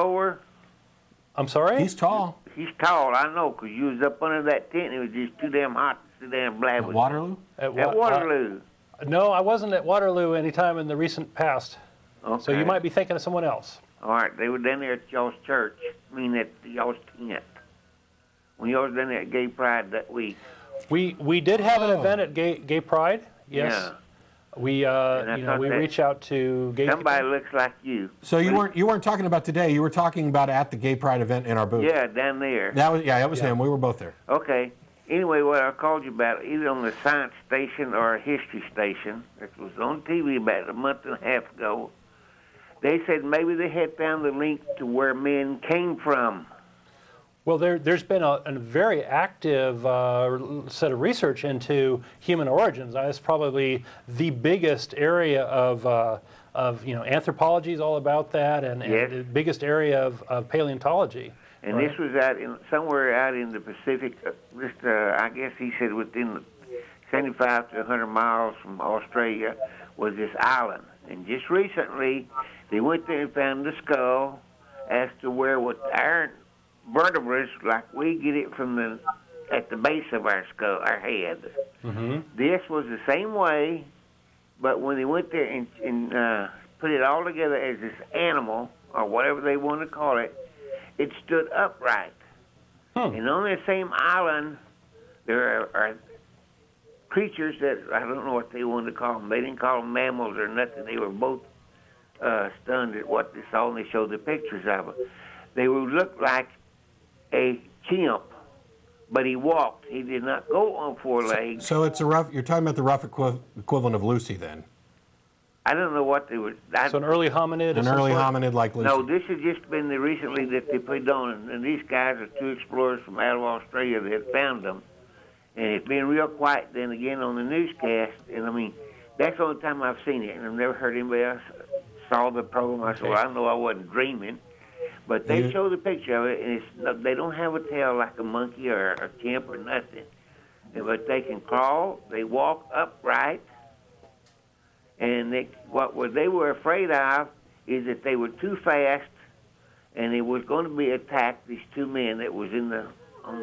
I'm sorry? He's tall. He's tall, I know, 'cause you was up under that tent and it was just too damn hot to sit there and blab with you. Waterloo? At Waterloo. No, I wasn't at Waterloo anytime in the recent past. Okay. So you might be thinking of someone else. All right, they were down there at y'all's church. I mean, at y'all's tent. When y'all was down there at Gay Pride that week. We did have an event at Gay Pride. Yes. Yeah. We we reach out to gay Somebody people. looks like you. So you weren't talking about today. You were talking about at the Gay Pride event in our booth. Yeah, down there. That was him. We were both there. Okay. Anyway, what I called you about, either on the science station or a history station, it was on TV about a month and a half ago, they said maybe they had found the link to where men came from. Well, there's been a very active set of research into human origins. It's probably the biggest area of anthropology is all about that, and Yes. the biggest area of paleontology. And Right. this was somewhere out in the Pacific, I guess he said within 75 to 100 miles from Australia was this island. And just recently, they went there and found the skull as to where with our vertebrae, like we get it from at the base of our skull, our head. Mm-hmm. This was the same way, but when they went there and put it all together as this animal, or whatever they want to call it, it stood upright. And on that same island, there are creatures that, I don't know what they wanted to call them. They didn't call them mammals or nothing. They were both stunned at what they saw, and they showed the pictures of them. They would look like a chimp, but he walked. He did not go on four legs. So it's you're talking about the rough equivalent of Lucy then? I don't know what they were. So an early hominid? An early hominid like Lucy? No, this has just been recently that they put on, and these guys are two explorers from out of Australia that had found them. And it's been real quiet then again on the newscast, and I mean, that's the only time I've seen it, and I've never heard anybody else saw the program. I said, well, I know I wasn't dreaming. But they show the picture of it, and they don't have a tail like a monkey or a chimp or nothing. But they can crawl, they walk upright, and what they were afraid of is that they were too fast, and they was going to be attacked, these two men that was on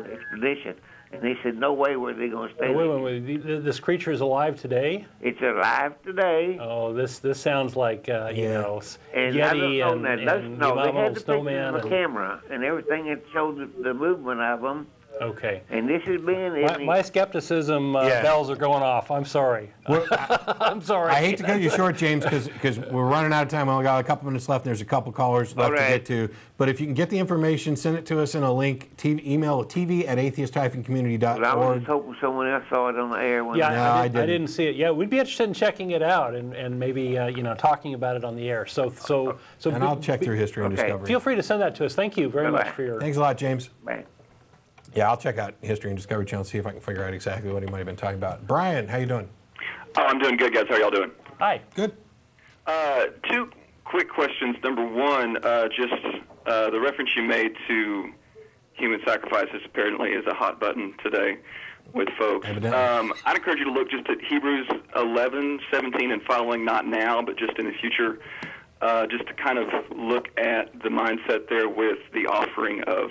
the expedition. And they said, no way were they going to stay there. Wait. This creature is alive today? It's alive today. Oh, this sounds like, And Yeti I don't know, and no, they had the snowman. pictures on the camera and everything that showed the movement of them. Okay. And this has been... My skepticism bells are going off. I'm sorry. I'm sorry. I hate to cut you short, James, because we're running out of time. We only got a couple minutes left, and there's a couple callers left to get to. But if you can get the information, send it to us in a link. Email tv@atheist-community.org. Well, I was just hoping someone else saw it on the air. I didn't see it. Yeah, we'd be interested in checking it out and maybe talking about it on the air. So and I'll check through history and discovery. Feel free to send that to us. Thank you very much for your... Thanks a lot, James. Bye. Yeah, I'll check out History and Discovery Channel, see if I can figure out exactly what he might have been talking about. Brian, how you doing? Oh, I'm doing good, guys. How are y'all doing? Hi. Good. Two quick questions. Number one, just the reference you made to human sacrifices apparently is a hot button today with folks. I'd encourage you to look just at Hebrews 11, 17, and following, not now, but just in the future, just to kind of look at the mindset there with the offering of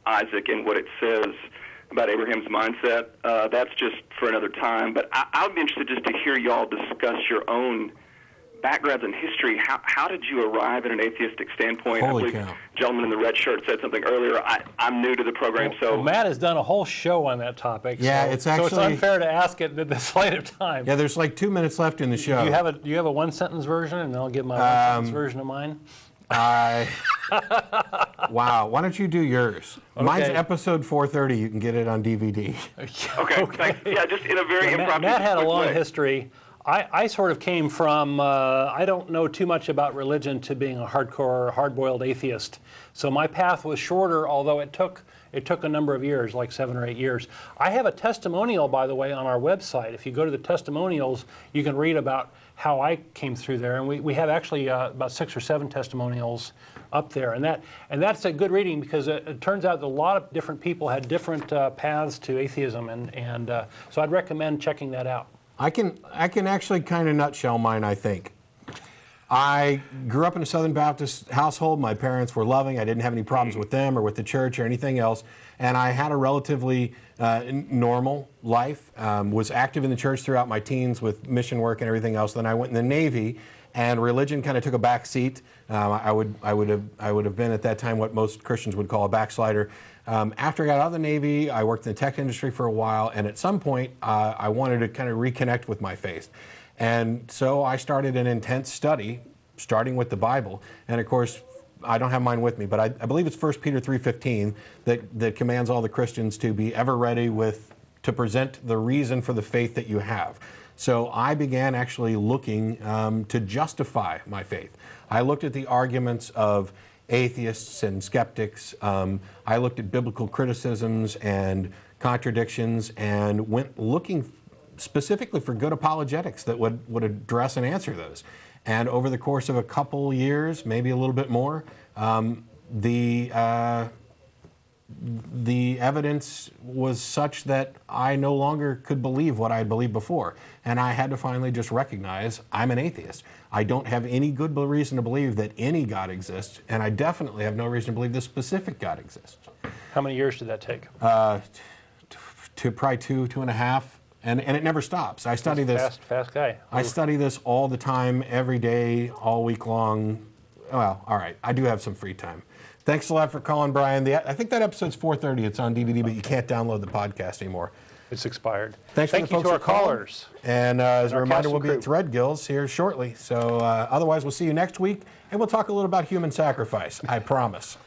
Isaac and what it says about Abraham's mindset. That's just for another time. But I would be interested just to hear y'all discuss your own backgrounds in history. How did you arrive at an atheistic standpoint? Holy I believe cow. the gentleman in the red shirt said something earlier. I'm new to the program, so... Matt has done a whole show on that topic. Yeah, so, it's actually... So it's unfair to ask it at this late of time. Yeah, there's like 2 minutes left in the show. Do you have a one-sentence version, and I'll give my one-sentence version of mine? Wow, why don't you do yours? Okay. Mine's episode 430. You can get it on DVD. Okay, thanks. Yeah, just in a very impromptu Matt had a long way. history. I sort of came from, I don't know too much about religion to being a hardcore, hard-boiled atheist. So my path was shorter, although it took a number of years, like 7 or 8 years. I have a testimonial, by the way, on our website. If you go to the testimonials, you can read about how I came through there. And we have actually about 6 or 7 testimonials up there. And that's a good reading because it turns out that a lot of different people had different paths to atheism. And so I'd recommend checking that out. I can actually kind of nutshell mine, I think. I grew up in a Southern Baptist household. My parents were loving. I didn't have any problems with them or with the church or anything else. And I had a relatively normal life, was active in the church throughout my teens with mission work and everything else. Then I went in the Navy, and religion kind of took a back seat. I would have been at that time what most Christians would call a backslider. After I got out of the Navy, I worked in the tech industry for a while, and at some point, I wanted to kind of reconnect with my faith. And so I started an intense study, starting with the Bible. And of course, I don't have mine with me, but I believe it's 1 Peter 3:15 that commands all the Christians to be ever ready to present the reason for the faith that you have. So I began actually looking to justify my faith. I looked at the arguments of atheists and skeptics. I looked at biblical criticisms and contradictions and went looking specifically for good apologetics that would address and answer those. And over the course of a couple years, maybe a little bit more, the the evidence was such that I no longer could believe what I had believed before. And I had to finally just recognize I'm an atheist. I don't have any good reason to believe that any God exists, and I definitely have no reason to believe this specific God exists. How many years did that take? To probably two and a half, and it never stops. I study this. Fast guy. I study this all the time, every day, all week long. Well, all right, I do have some free time. Thanks a lot for calling, Brian. I think that episode's 4:30. It's on DVD, but you can't download the podcast anymore. It's expired. Thank you to our callers. And as a reminder, we'll be at Threadgills here shortly. So otherwise, we'll see you next week, and we'll talk a little about human sacrifice. I promise.